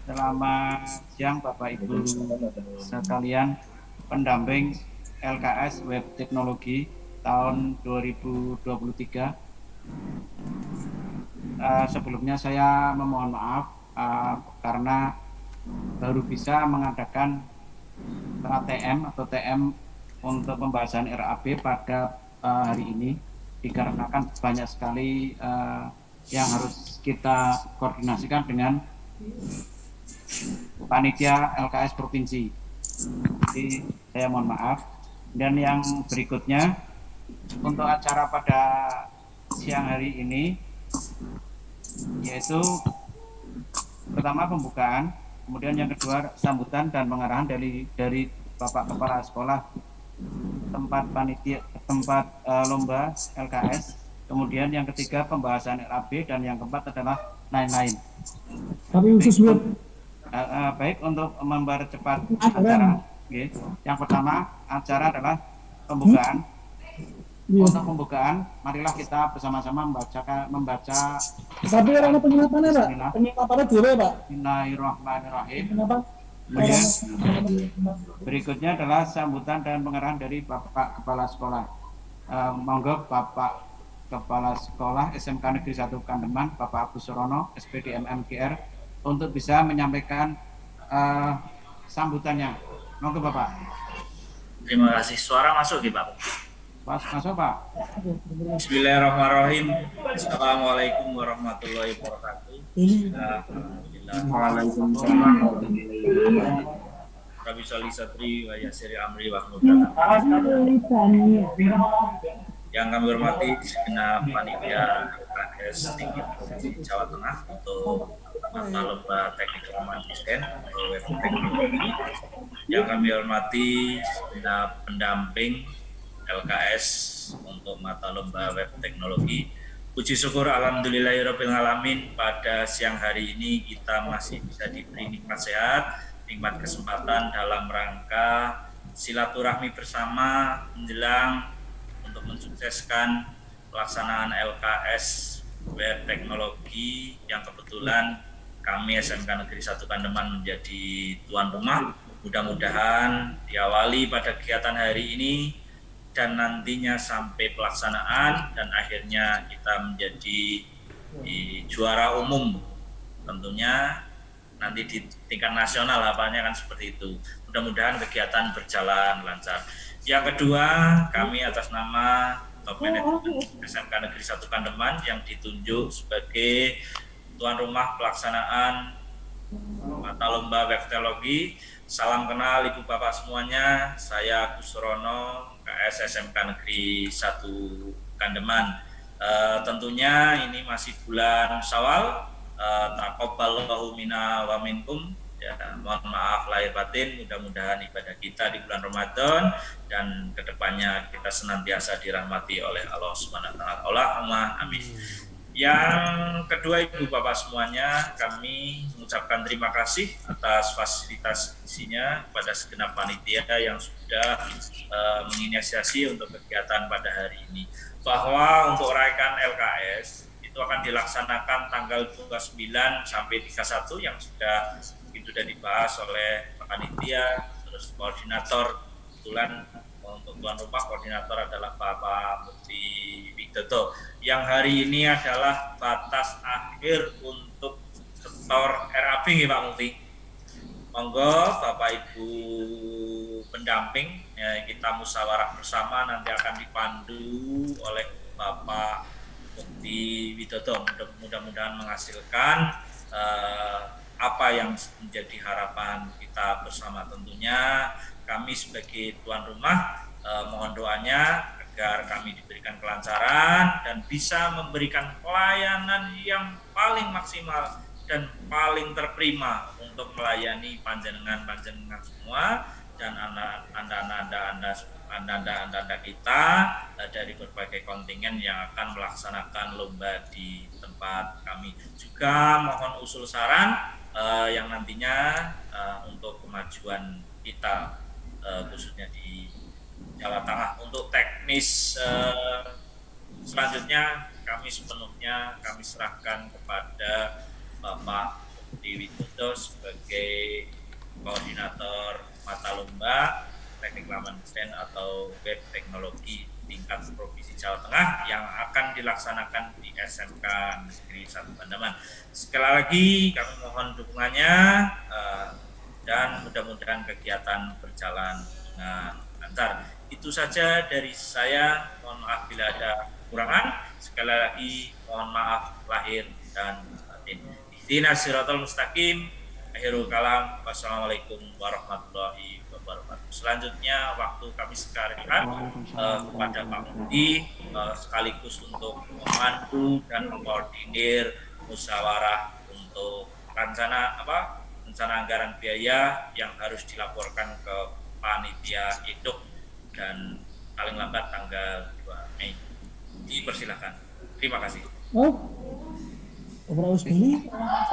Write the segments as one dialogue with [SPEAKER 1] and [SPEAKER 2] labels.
[SPEAKER 1] Selamat siang Bapak Ibu sekalian, pendamping LKS Web Teknologi tahun 2023. Sebelumnya saya memohon maaf karena baru bisa mengadakan TM atau TM untuk pembahasan RAB pada hari ini, dikarenakan banyak sekali yang harus kita koordinasikan dengan panitia LKS provinsi. Jadi saya mohon maaf. Dan yang berikutnya, untuk acara pada siang hari ini yaitu pertama pembukaan, kemudian yang kedua sambutan dan pengarahan dari Bapak Kepala Sekolah tempat lomba LKS, kemudian yang ketiga pembahasan RAB, dan yang keempat adalah lain-lain.
[SPEAKER 2] Tapi khusus web.
[SPEAKER 1] Baik, untuk mempercepat acara, yang pertama acara adalah pembukaan. Untuk pembukaan, marilah kita bersama-sama membaca.
[SPEAKER 2] Tapi orang penyulapannya Pak, penyulapannya dulu Pak.
[SPEAKER 1] Bismillahirrahmanirrahim. Kemudian berikutnya adalah sambutan dan pengarahan dari Bapak Kepala Sekolah. Monggo Bapak Kepala Sekolah SMK Negeri 1 Kandeman, Bapak Agus Surono, SPD MMGR, untuk bisa menyampaikan sambutannya. Monggo Bapak.
[SPEAKER 3] Terima kasih. Suara masuk Pak?
[SPEAKER 1] Masuk Pak.
[SPEAKER 3] Bismillahirrahmanirrahim. Assalamualaikum warahmatullahi wabarakatuh.
[SPEAKER 1] Waalaikumsalam.
[SPEAKER 3] Rabbi sholli sadri wa yassir amri wa yang kami hormati segenap panitia LKS tinggi provinsi Jawa Tengah untuk mata lomba teknik informasi desain atau web teknologi. Yang kami hormati segenap pendamping LKS untuk mata lomba web teknologi. Puji syukur alhamdulillahirabbil alamin, pada siang hari ini kita masih bisa diberi nikmat sehat, nikmat kesempatan dalam rangka silaturahmi bersama menjelang untuk mensukseskan pelaksanaan LKS web teknologi yang kebetulan kami SMK Negeri 1 Kandeman menjadi tuan rumah. Mudah-mudahan diawali pada kegiatan hari ini dan nantinya sampai pelaksanaan dan akhirnya kita menjadi juara umum, tentunya nanti di tingkat nasional harapannya kan seperti itu. Mudah-mudahan kegiatan berjalan lancar. Yang kedua, kami atas nama Top Manajemen SMK Negeri 1 Kandeman yang ditunjuk sebagai tuan rumah pelaksanaan mata lomba web teknologi. Salam kenal Ibu Bapak semuanya, saya Agus Surono, KS SMK Negeri 1 Kandeman. Tentunya ini masih bulan Syawal, taqabbalallahu minna wa minkum. Ya, mohon maaf lahir batin, mudah-mudahan ibadah kita di bulan Ramadan dan kedepannya kita senantiasa dirahmati oleh Allah Subhanahu wa Ta'ala. Allahumma amin. Yang kedua, Ibu Bapak semuanya, kami mengucapkan terima kasih atas fasilitas isinya pada segenap panitia yang sudah menginisiasi untuk kegiatan pada hari ini. Bahwa untuk raikan LKS itu akan dilaksanakan tanggal 29 sampai 31 yang sudah dibahas oleh panitia, terus koordinator, kebetulan untuk tuan rumah koordinator adalah Bapak Mufti Widodo, yang hari ini adalah batas akhir untuk setor RAB nih Pak Mufti. Monggo Bapak Ibu pendamping, ya, kita musyawarah bersama, nanti akan dipandu oleh Bapak Mufti Widodo. Mudah-mudahan menghasilkan apa yang menjadi harapan kita bersama. Tentunya kami sebagai tuan rumah mohon doanya agar kami diberikan kelancaran dan bisa memberikan pelayanan yang paling maksimal dan paling terprima untuk melayani panjenengan semua dan anda kita dari berbagai kontingen yang akan melaksanakan lomba di tempat kami. Juga mohon usul saran yang nantinya untuk kemajuan kita khususnya di Jawa Tengah. Untuk teknis selanjutnya kami sepenuhnya serahkan kepada Bapak Budi Widodo sebagai koordinator mata lomba teknik laman desain atau web teknologi tingkat provinsi Jawa Tengah yang akan dilaksanakan di SMK Negeri 1 Bandaman. Sekali lagi kami mohon dukungannya dan mudah-mudahan kegiatan berjalan dengan lancar. Itu saja dari saya. Mohon maaf bila ada kekurangan. Sekali lagi mohon maaf lahir dan batin. Ihdinas siratal mustaqim. Akhirul kalam. Wassalamualaikum warahmatullahi wabarakatuh. Selanjutnya waktu kami sekarang kepada Pak Budi sekaligus untuk memandu dan mengkoordinir musyawarah untuk rencana anggaran biaya yang harus dilaporkan ke panitia induk dan paling lambat tanggal 2 Mei. Dipersilakan. Terima kasih.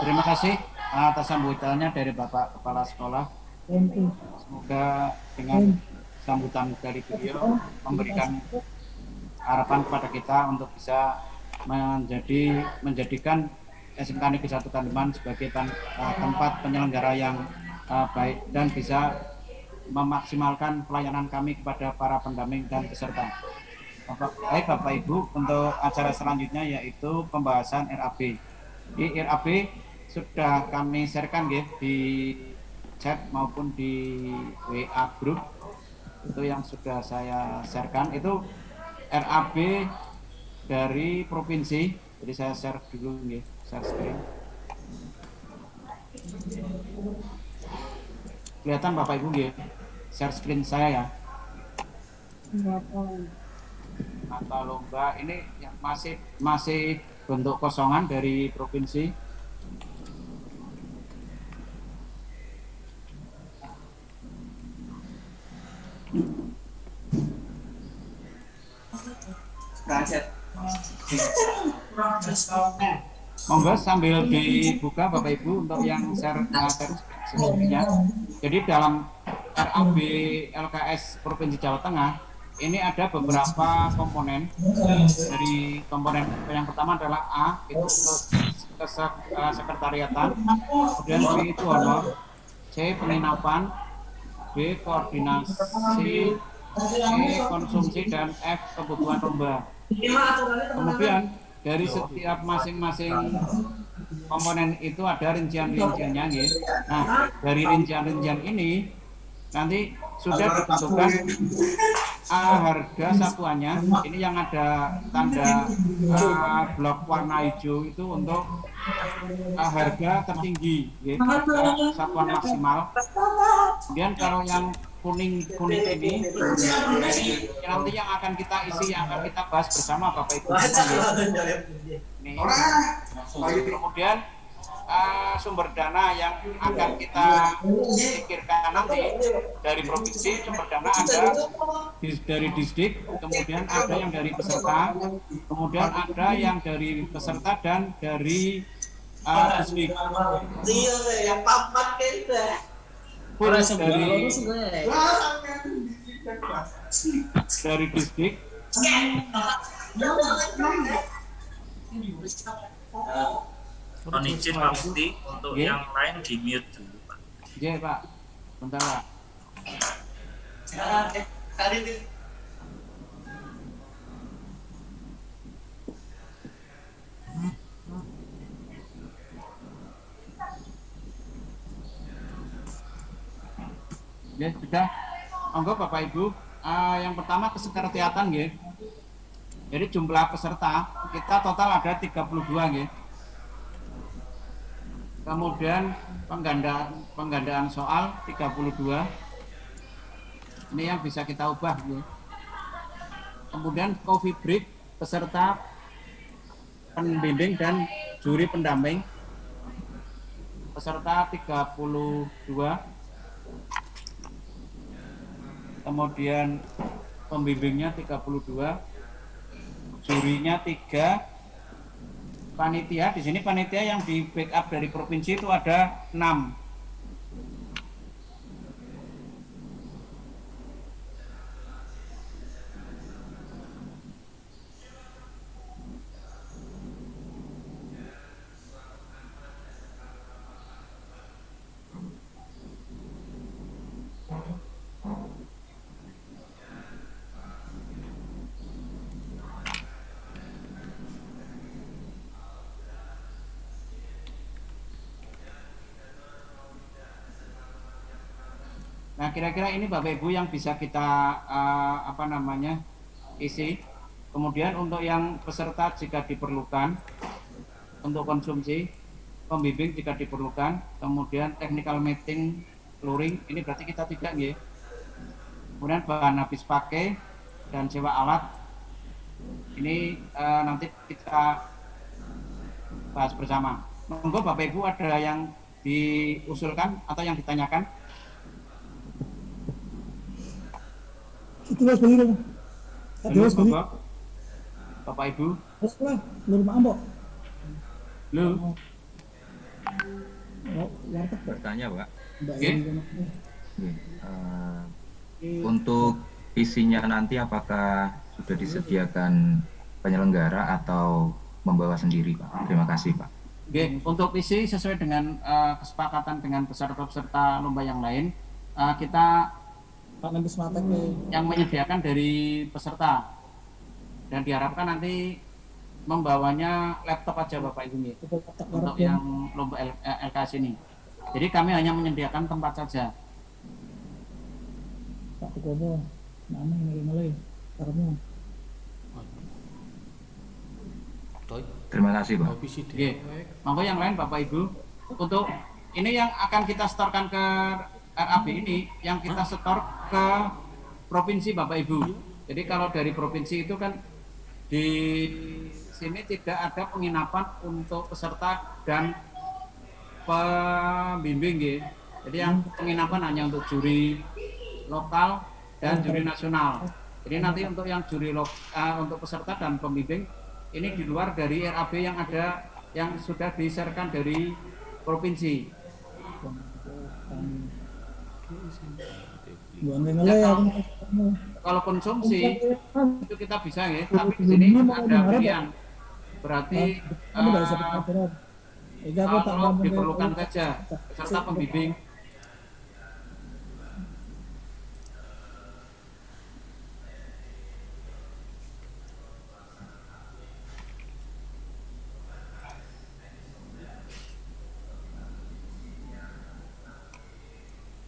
[SPEAKER 1] Terima kasih atas sambutannya dari Bapak Kepala Sekolah. Semoga dengan sambutan dari beliau memberikan harapan kepada kita untuk bisa menjadikan SMK Negeri 1 Bandaman sebagai tempat penyelenggara yang baik dan bisa memaksimalkan pelayanan kami kepada para pendamping dan peserta. Baik Bapak Ibu, untuk acara selanjutnya yaitu pembahasan RAB. Di RAB sudah kami sharekan di chat maupun di WA group, itu yang sudah saya sharekan itu RAB dari provinsi. Jadi saya share dulu share screen. Kelihatan Bapak Ibu share screen saya ya. Mata lomba ini yang masih bentuk kosongan dari provinsi. Monggo sambil dibuka Bapak Ibu untuk yang share screen-nya. Jadi dalam RAB LKS Provinsi Jawa Tengah ini ada beberapa komponen. Dari komponen yang pertama adalah A, itu sekretariatan, kemudian B itu honor, C penginapan, B koordinasi, E konsumsi, dan F kebutuhan lomba. Kemudian dari setiap masing-masing komponen itu ada rincian-rinciannya. Nah, dari rincian-rincian ini nanti sudah ditentukan harga satuannya. Ini yang ada tanda blok warna hijau itu untuk harga tertinggi, satuan maksimal. Kemudian kalau yang kuning ini nanti yang akan kita isi, yang akan kita bahas bersama Bapak Ibu. Ini. Kemudian sumber dana yang akan kita pikirkan nanti dari provinsi, sumber dana ada dari distrik, kemudian ada yang dari peserta, kemudian ada yang dari peserta dan dari distrik. Dari distrik.
[SPEAKER 3] Mohon izin Pak Budi, untuk yang lain di mute dulu Pak.
[SPEAKER 1] Iya Pak, bentar Pak. Ya sudah, monggo Bapak Ibu. Yang pertama kesekretariatan Jadi jumlah peserta kita total ada 32 Kemudian penggandaan soal 32. Ini yang bisa kita ubah Kemudian coffee break peserta, pembimbing dan juri pendamping peserta 32. Kemudian pembimbingnya 32, jurinya 3, panitia di sini panitia yang di backup dari provinsi itu ada 6. Nah, kira-kira ini Bapak Ibu yang bisa kita isi. Kemudian untuk yang peserta jika diperlukan, untuk konsumsi, pembimbing jika diperlukan, kemudian technical meeting, luring, ini berarti kita tidak ya. Kemudian bahan habis pakai dan sewa alat, ini nanti kita bahas bersama. Monggo Bapak Ibu ada yang diusulkan atau yang ditanyakan?
[SPEAKER 2] Itu Mas beli dong. Terus beli.
[SPEAKER 1] Bapak Ibu.
[SPEAKER 2] Terus lah, lu rumah ambok.
[SPEAKER 1] Lu.
[SPEAKER 2] Warteg kok.
[SPEAKER 4] Bertanya, Pak.
[SPEAKER 1] Oke.
[SPEAKER 4] Untuk isinya nanti apakah sudah disediakan penyelenggara atau membawa sendiri, Pak? Terima kasih, Pak.
[SPEAKER 1] Oke, untuk isi sesuai dengan kesepakatan dengan peserta-peserta lomba yang lain, kita yang menyediakan dari peserta dan diharapkan nanti membawanya laptop aja Bapak Ibu untuk yang lomba LKS ini. Jadi kami hanya menyediakan tempat saja.
[SPEAKER 2] Pak Kobo, mana yang karena
[SPEAKER 4] Terima kasih, Pak.
[SPEAKER 1] Oke, monggo yang lain Bapak Ibu. Untuk ini yang akan kita setorkan ke RAB ini, yang kita setor ke provinsi Bapak Ibu. Jadi kalau dari provinsi itu kan di sini tidak ada penginapan untuk peserta dan pembimbing ya. Jadi yang penginapan hanya untuk juri lokal dan juri nasional. Jadi nanti untuk yang juri untuk peserta dan pembimbing ini di luar dari RAB yang ada yang sudah di-share-kan dari provinsi. Kalau konsumsi itu kita bisa ya, tapi di sini ada pilihan. Berarti kalau diperlukan saja peserta pembimbing.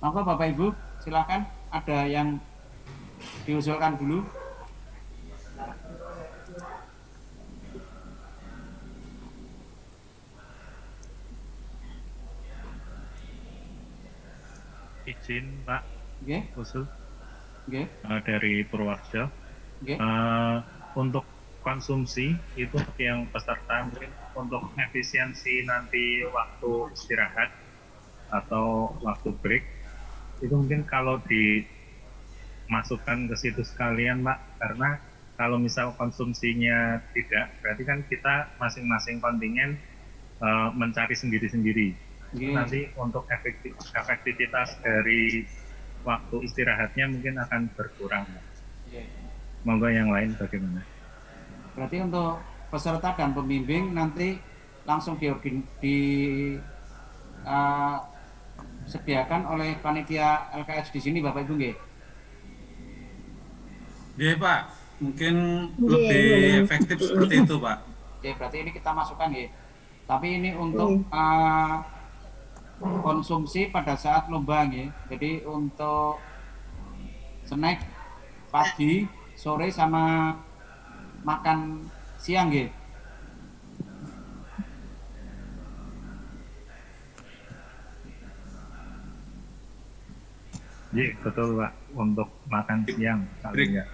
[SPEAKER 1] Maka Bapak Ibu silakan, ada yang diusulkan dulu.
[SPEAKER 5] Izin Pak,
[SPEAKER 1] Oke.
[SPEAKER 5] usul
[SPEAKER 1] Oke.
[SPEAKER 5] dari Purworejo.
[SPEAKER 1] Oke.
[SPEAKER 5] Untuk konsumsi itu yang peserta mungkin untuk efisiensi nanti waktu istirahat atau waktu break itu mungkin kalau dimasukkan ke situ sekalian Pak, karena kalau misal konsumsinya tidak, berarti kan kita masing-masing kontingen mencari sendiri-sendiri. Nanti untuk efektivitas dari waktu istirahatnya mungkin akan berkurang. Monggo yang lain bagaimana?
[SPEAKER 1] Berarti untuk peserta dan pembimbing nanti langsung disediakan oleh panitia LKS di sini Bapak Ibu nggih?
[SPEAKER 6] Nggih Pak, mungkin lebih efektif seperti itu Pak.
[SPEAKER 1] Oke, berarti ini kita masukkan nggih. Tapi ini untuk konsumsi pada saat lomba nggih. Jadi untuk snack pagi, sore sama makan siang nggih.
[SPEAKER 5] Iya betul Pak, untuk makan siang kali ya.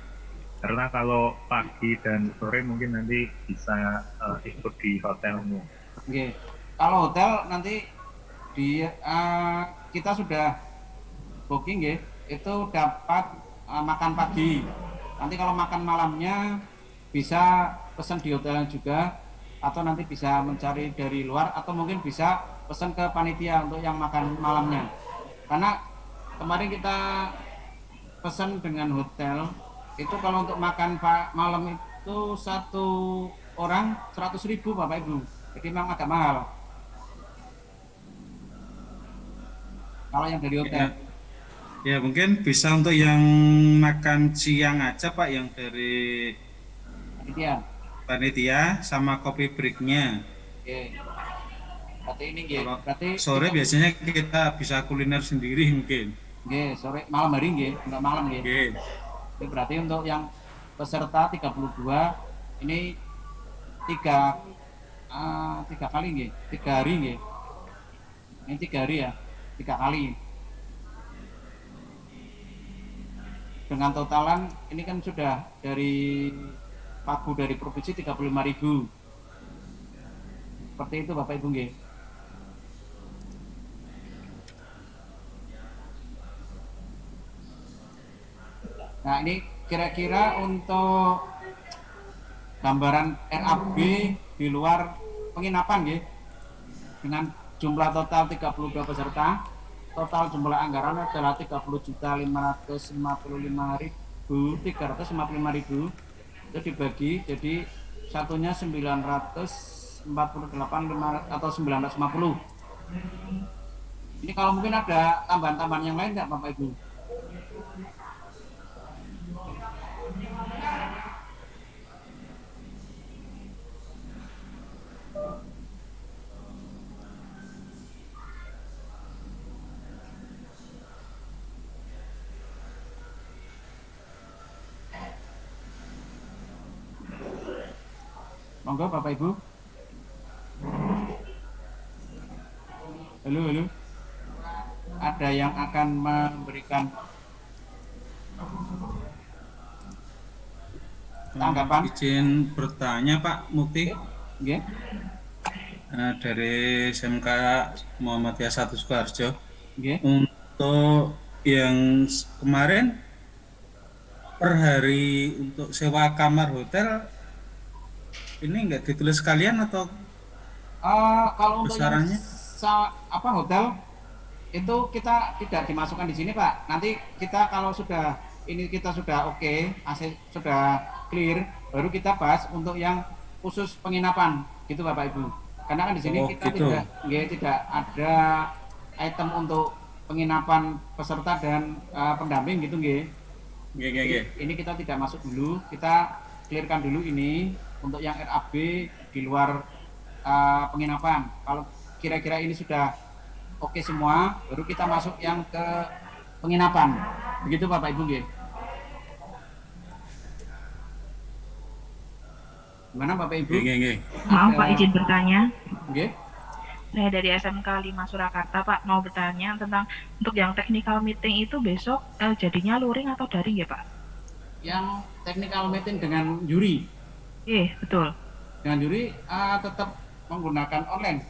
[SPEAKER 5] Karena kalau pagi dan sore mungkin nanti bisa ikut di hotelmu.
[SPEAKER 1] Oke. Kalau hotel nanti kita sudah booking ya, itu dapat makan pagi. Nanti kalau makan malamnya bisa pesan di hotelnya juga, atau nanti bisa mencari dari luar, atau mungkin bisa pesan ke panitia untuk yang makan malamnya. Karena kemarin kita pesan dengan hotel itu kalau untuk makan malam itu satu orang 100.000 Bapak Ibu, jadi memang agak mahal kalau yang dari hotel.
[SPEAKER 6] Ya mungkin bisa untuk yang makan siang aja Pak, yang dari panitia sama kopi breaknya.
[SPEAKER 1] Oke. Berarti ini berarti
[SPEAKER 6] sore biasanya kita bisa kuliner sendiri mungkin.
[SPEAKER 1] Nggih, sore malam hari nggih, enggak malam nggih.
[SPEAKER 6] Nggih.
[SPEAKER 1] Ini berarti untuk yang peserta 32 ini tiga kali nggih, 3 hari nggih. Ini 3 hari ya, 3 kali. Dengan totalan ini kan sudah dari pagu dari provinsi 35.000. Seperti itu Bapak Ibu nggih. Nah, ini kira-kira untuk gambaran RAB di luar penginapan nggih. Dengan jumlah total 32 peserta, total jumlah anggaran adalah 30.555.355.000. Itu dibagi jadi satunya 948 atau 950. Ini kalau mungkin ada tambahan-tambahan yang lain enggak Bapak Ibu? Monggo Bapak Ibu. Halo. Ada yang akan memberikan tanggapan?
[SPEAKER 6] Izin bertanya Pak Mukti.
[SPEAKER 1] Nggih.
[SPEAKER 6] Dari SMK Muhammadiyah 1 Sukoharjo.
[SPEAKER 1] Nggih.
[SPEAKER 6] Untuk yang kemarin per hari untuk sewa kamar hotel ini enggak ditulis sekalian atau
[SPEAKER 1] Kalau untuk yang
[SPEAKER 6] besarannya?
[SPEAKER 1] hotel itu kita tidak dimasukkan di sini Pak. Nanti kita kalau sudah oke, sudah clear, baru kita bahas untuk yang khusus penginapan gitu Bapak Ibu. Karena kan di sini kita
[SPEAKER 6] gitu.
[SPEAKER 1] tidak ada item untuk penginapan peserta dan pendamping gitu nggih.
[SPEAKER 6] Nggih.
[SPEAKER 1] Ini kita tidak masuk dulu, kita clearkan dulu ini untuk yang RAB di luar penginapan. Kalau kira-kira ini sudah oke semua, baru kita masuk yang ke penginapan. Begitu Bapak Ibu nggih. Gimana Bapak Ibu?
[SPEAKER 6] Nggih.
[SPEAKER 7] Maaf Pak, izin bertanya.
[SPEAKER 1] Nggih.
[SPEAKER 7] Saya dari SMK 5 Surakarta Pak, mau bertanya tentang untuk yang technical meeting itu besok jadinya luring atau daring ya Pak?
[SPEAKER 1] Yang technical meeting dengan juri.
[SPEAKER 7] Betul.
[SPEAKER 1] Dengan juri tetap menggunakan online.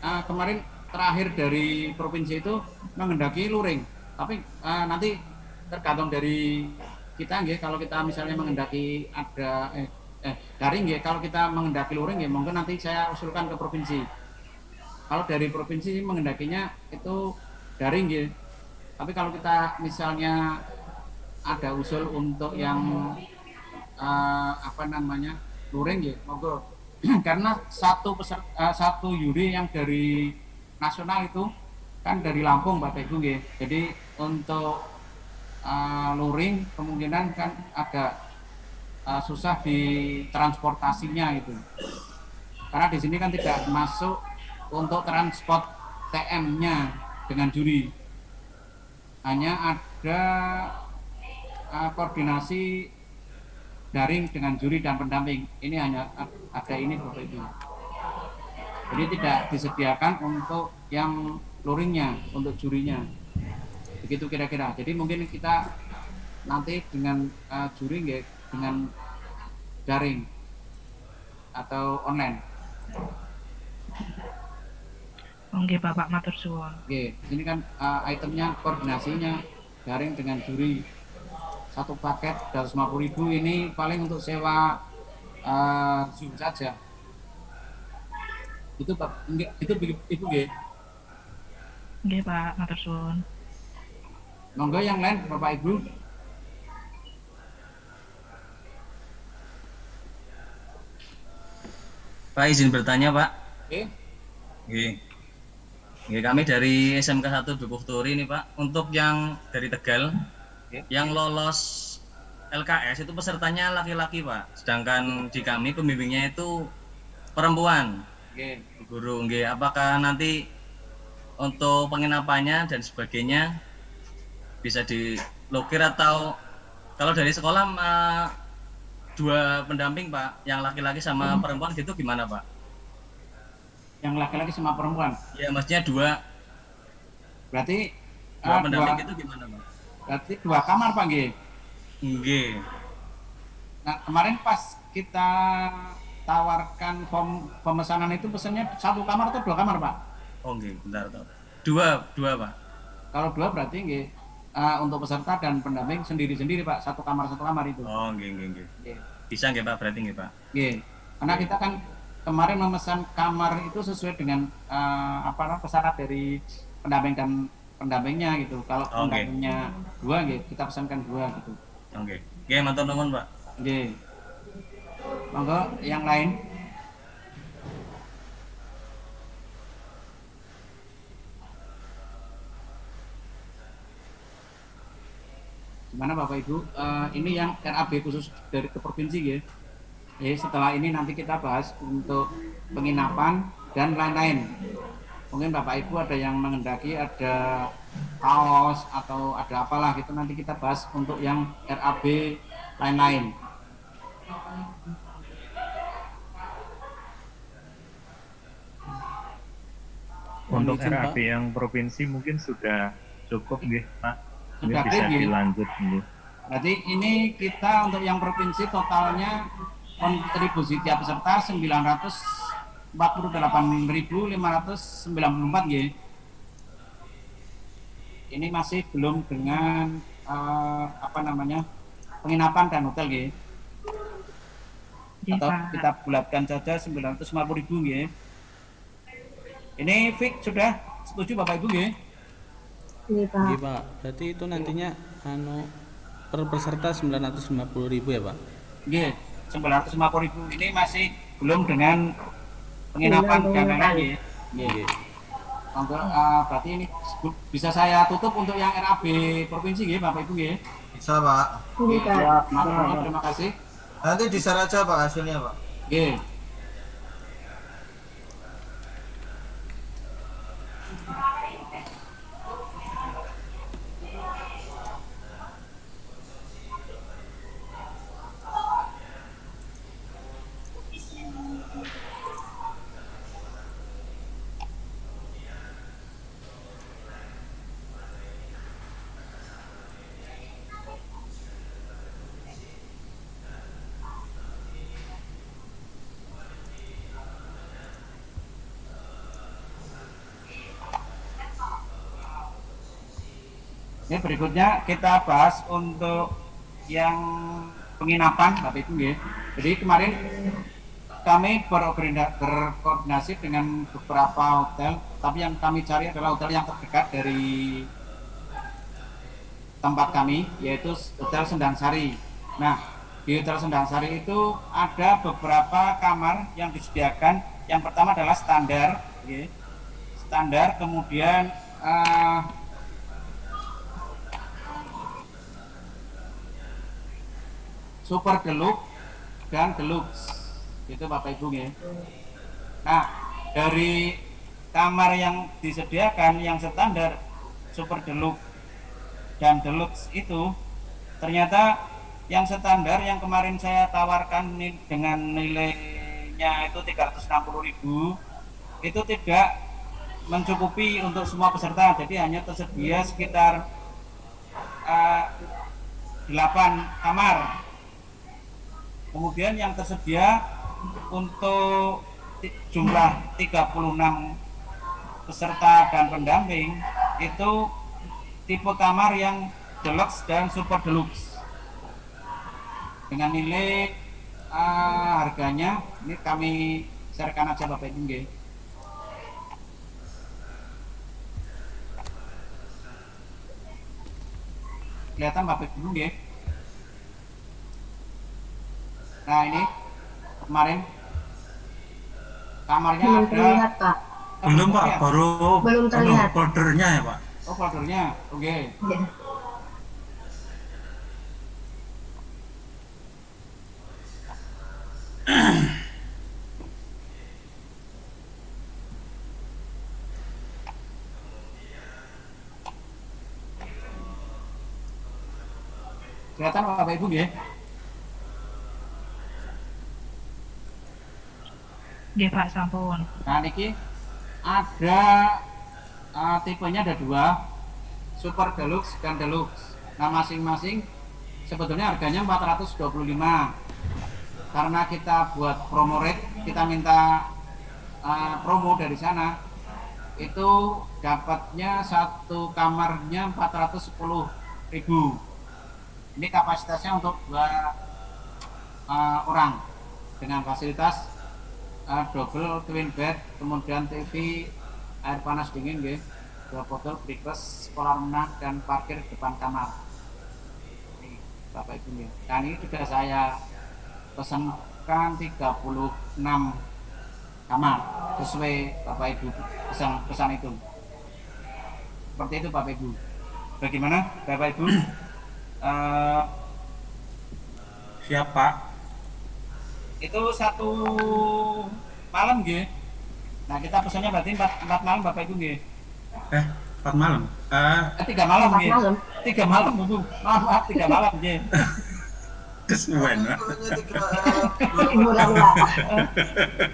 [SPEAKER 1] Kemarin terakhir dari provinsi itu menghendaki luring. Tapi nanti tergantung dari kita nggih, kalau kita misalnya menghendaki ada daring nggih, kalau kita menghendaki luring nggih, mungkin nanti saya usulkan ke provinsi. Kalau dari provinsi menghendakinya itu daring nggih. Tapi kalau kita misalnya ada usul untuk yang luring nggih, monggo. Karena satu juri yang dari nasional itu kan dari Lampung Bapak Ibu nggih. Jadi untuk luring kemungkinan kan agak susah di transportasinya itu. Karena di sini kan tidak masuk untuk transport TM-nya dengan juri. Hanya ada koordinasi daring dengan juri dan pendamping. Ini hanya ada ini Bapak Ibu. Jadi tidak disediakan untuk yang luringnya, untuk jurinya. Begitu kira-kira. Jadi mungkin kita nanti dengan juri nggih, dengan daring atau online.
[SPEAKER 7] Oke Bapak, matur suwun.
[SPEAKER 1] Oke, ini kan itemnya koordinasinya daring dengan juri. Satu paket 250.000 ini paling untuk sewa Zoom saja. Itu Pak, itu Ibu nggih.
[SPEAKER 7] Nggih Pak, matur suwun.
[SPEAKER 1] Monggo yang lain Bapak Ibu.
[SPEAKER 8] Pak, izin bertanya Pak.
[SPEAKER 1] Oke.
[SPEAKER 8] Kami dari SMK 1 Dukuh Turi nih Pak. Untuk yang dari Tegal, yang lolos LKS itu pesertanya laki-laki Pak. Sedangkan di kami pembimbingnya itu perempuan. Guru, nggih. Apakah nanti untuk penginapannya dan sebagainya bisa dilokir atau kalau dari sekolah 2 pendamping Pak, yang laki-laki sama perempuan gitu gimana Pak?
[SPEAKER 1] Yang laki-laki sama perempuan.
[SPEAKER 8] Ya maksudnya 2
[SPEAKER 1] Berarti
[SPEAKER 8] 2 pendamping itu gimana Pak?
[SPEAKER 1] Berarti 2 kamar Pak G.
[SPEAKER 8] Nggih.
[SPEAKER 1] Nah kemarin pas kita tawarkan pemesanan itu pesannya 1 kamar atau 2 kamar Pak?
[SPEAKER 8] Oh nggih, bentar. 2 Pak.
[SPEAKER 1] Kalau 2 berarti nggih untuk peserta dan pendamping sendiri-sendiri Pak, 1 kamar itu.
[SPEAKER 8] Oh nggih. Bisa nggih Pak, berarti nggih Pak.
[SPEAKER 1] Nggih. Karena kita kan kemarin memesan kamar itu sesuai dengan pesanan dari pendamping dan pendampingnya gitu. Kalau pendampingnya 2 nggih, kita pesankan 2 gitu.
[SPEAKER 8] Oke. Nggih, matur nuwun Pak.
[SPEAKER 1] Nggih. Monggo yang lain. Gimana Bapak Ibu? Ini yang RAB khusus dari ke provinsi ya. Setelah ini nanti kita bahas untuk penginapan dan lain-lain. Mungkin Bapak Ibu ada yang menghendaki ada kaos atau ada apalah gitu, nanti kita bahas untuk yang RAB lain-lain.
[SPEAKER 5] Untuk RAB yang provinsi mungkin sudah cukup nggih Pak. Ini
[SPEAKER 1] Sudah
[SPEAKER 5] bisa dilanjut nggih.
[SPEAKER 1] Berarti ini kita untuk yang provinsi totalnya kontribusi tiap peserta 948.594 ya. Ini masih belum dengan penginapan dan hotel ya. Atau kita bulatkan saja 950.000 ya. Ini fix sudah setuju Bapak Ibu ya?
[SPEAKER 9] Iya Pak. Berarti itu nantinya per peserta 950.000 ya Pak?
[SPEAKER 1] Iya, 950.000 ini masih belum dengan penginapan dan lain-lain ya. Iya. Berarti ini bisa saya tutup untuk yang RAB provinsi ya Bapak Ibu ya?
[SPEAKER 6] Bisa Pak.
[SPEAKER 1] Iya, terima kasih.
[SPEAKER 6] Nanti di-share aja Pak hasilnya Pak.
[SPEAKER 1] Iya. Ini berikutnya kita bahas untuk yang penginapan Bapak Ibu ya. Jadi kemarin kami berkoordinasi dengan beberapa hotel, tapi yang kami cari adalah hotel yang terdekat dari tempat kami, yaitu Hotel Sendang Sari. Nah, di Hotel Sendang Sari itu ada beberapa kamar yang disediakan. Yang pertama adalah standar, ya. Standar, kemudian super deluxe dan deluxe, itu Bapak Ibu ya. Nah, dari kamar yang disediakan yang standar, super deluxe dan deluxe itu ternyata yang standar yang kemarin saya tawarkan dengan nilainya itu 360.000 itu tidak mencukupi untuk semua peserta, jadi hanya tersedia sekitar 8 kamar. Kemudian yang tersedia untuk jumlah 36 peserta dan pendamping itu tipe kamar yang deluxe dan super deluxe dengan nilai harganya ini kami sharekan aja Bapak Ibu nggih. Kelihatan Bapak Ibu nggih. Nah ini kemarin kamarnya
[SPEAKER 9] belum
[SPEAKER 1] ada
[SPEAKER 9] terlihat Pak.
[SPEAKER 6] Belum Pak,
[SPEAKER 9] belum terlihat.
[SPEAKER 6] Foldernya ya Pak.
[SPEAKER 1] Oh foldernya, oke.
[SPEAKER 9] Ya.
[SPEAKER 1] Kelihatan Bapak Ibu nggih?
[SPEAKER 7] Nggih Pak, sampun.
[SPEAKER 1] Nah niki ada tipenya ada 2, Super Deluxe dan Deluxe. Nah masing-masing sebetulnya harganya 425. Karena kita buat promo rate, kita minta promo dari sana, itu dapatnya satu kamarnya 410.000. Ini kapasitasnya untuk 2 orang dengan fasilitas double twin bed, kemudian TV, air panas dingin nggih, 2 botol breakfast, kolam renang, dan parkir depan kamar. Ini Bapak Ibu nggih. Dan ini juga saya pesankan 36 kamar sesuai Bapak Ibu pesan itu. Seperti itu Bapak Ibu. Bagaimana Bapak Ibu?
[SPEAKER 6] Siap Pak.
[SPEAKER 1] Itu 1 malam nggih. Nah kita pesannya berarti 4 malam Bapak Ibu nggih.
[SPEAKER 6] 4 malam.
[SPEAKER 1] 3 malam nggih. 3 malam Bu. Maaf 3 malam nggih.
[SPEAKER 6] Kesuwen Pak.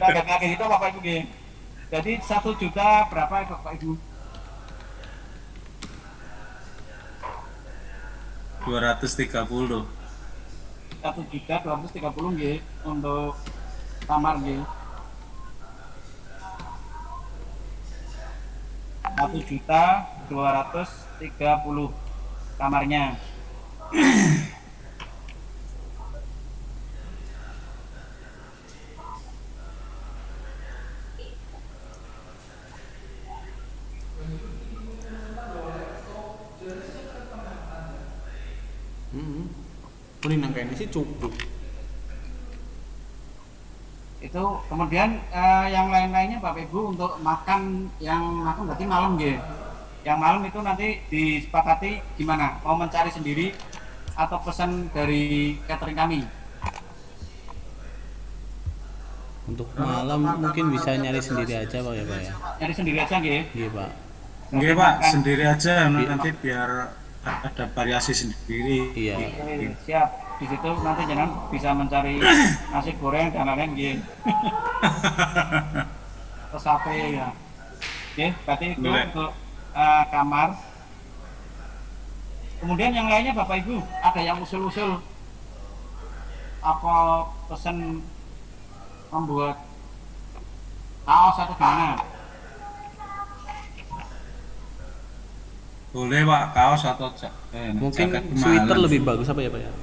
[SPEAKER 1] Kaget-kaget itu Bapak Ibu nggih. Jadi 1 juta berapa Bapak Ibu?
[SPEAKER 6] 230.
[SPEAKER 1] 1.230.000 nggih untuk kamar nggih. 1.230.000 kamarnya.
[SPEAKER 9] Ini nangka ini sih cukup.
[SPEAKER 1] Itu kemudian yang lain-lainnya Bapak Ibu untuk makan, yang makan berarti malam nggih. Yang malam itu nanti disepakati gimana? Mau mencari sendiri atau pesan dari catering kami?
[SPEAKER 9] Untuk malam mungkin bisa nyari sendiri aja Pak ya Pak ya.
[SPEAKER 1] Nyari sendiri aja nggih.
[SPEAKER 9] Iya Pak.
[SPEAKER 6] Nggih Pak, sendiri aja nanti biar ada variasi sendiri.
[SPEAKER 9] Iya.
[SPEAKER 1] Oke, siap. Di situ nanti jangan bisa mencari nasi goreng dan lain-lain nggih. Terus apa ya? Oke, berarti itu untuk kamar. Kemudian yang lainnya Bapak Ibu, ada yang usul-usul apa pesan membuat kaos atau gimana?
[SPEAKER 6] Boleh Pak, kaos atau
[SPEAKER 9] Mungkin
[SPEAKER 6] jaket
[SPEAKER 9] sweater
[SPEAKER 6] kemarin.
[SPEAKER 9] lebih bagus apa ya Pak ya?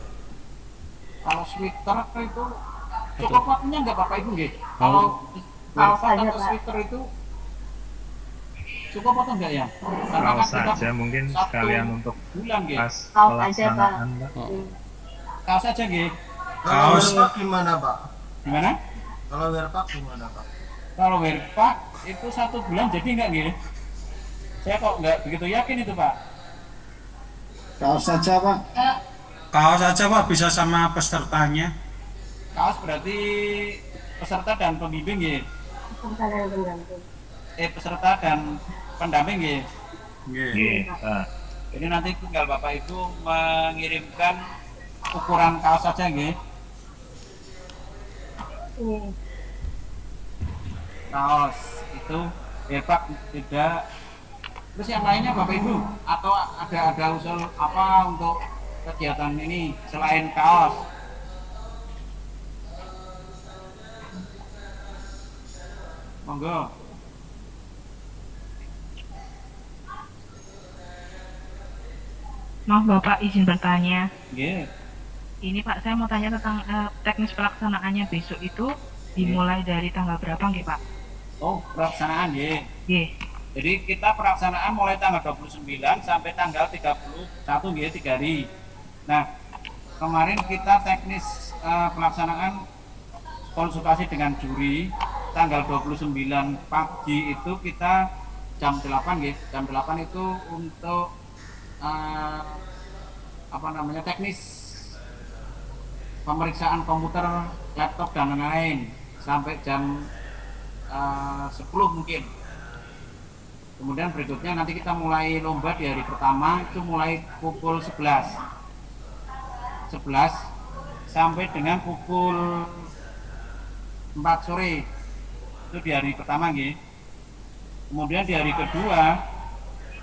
[SPEAKER 1] Kalau sweater itu cukup waktunya enggak Bapak Ibu nggih? Kalau kaos atau sweater itu cukup atau enggak ya? Karena
[SPEAKER 5] Kaos
[SPEAKER 1] kan kita
[SPEAKER 5] saja mungkin
[SPEAKER 1] 1
[SPEAKER 5] sekalian untuk
[SPEAKER 1] bulan nggih.
[SPEAKER 5] pas
[SPEAKER 10] Kaos aja, Pak.
[SPEAKER 5] pelaksanaan Pak.
[SPEAKER 1] Kaos aja nggih.
[SPEAKER 6] Kaos
[SPEAKER 11] Gimana Pak?
[SPEAKER 1] Gimana?
[SPEAKER 11] Kalau werpak gimana Pak?
[SPEAKER 1] Kalau werpak itu 1 bulan jadi enggak nggih? Saya kok enggak begitu yakin itu Pak.
[SPEAKER 11] Kaos saja Pak.
[SPEAKER 6] Kaos aja Pak, bisa sama pesertanya.
[SPEAKER 1] Kaos berarti peserta dan pembimbing nggih. Peserta dan pendamping nggih.
[SPEAKER 6] Nggih.
[SPEAKER 5] Nggih, Pak.
[SPEAKER 1] Jadi nanti tinggal Bapak Ibu mengirimkan ukuran kaos saja nggih. Kaos itu werpak tidak. Terus yang lainnya Bapak Ibu, atau ada usul apa untuk kegiatan ini selain kaos? Monggo.
[SPEAKER 7] Maaf Bapak, izin bertanya.
[SPEAKER 1] Nggih.
[SPEAKER 7] Ini Pak, saya mau tanya tentang teknis pelaksanaannya besok itu dimulai dari tanggal berapa nggih Pak?
[SPEAKER 1] Oh, pelaksanaan nggih.
[SPEAKER 7] Nggih.
[SPEAKER 1] Jadi kita pelaksanaan mulai tanggal 29 sampai tanggal 31 nggih, 3 hari. Nah, kemarin kita teknis pelaksanaan konsultasi dengan juri tanggal 29 pagi itu kita jam 8 nggih. Jam 8 itu untuk teknis pemeriksaan komputer, laptop dan lain-lain sampai jam 10 mungkin. Kemudian berikutnya nanti kita mulai lomba di hari pertama itu mulai pukul 11. 11 sampai dengan pukul 4 sore. Itu di hari pertama nggih. Kemudian di hari kedua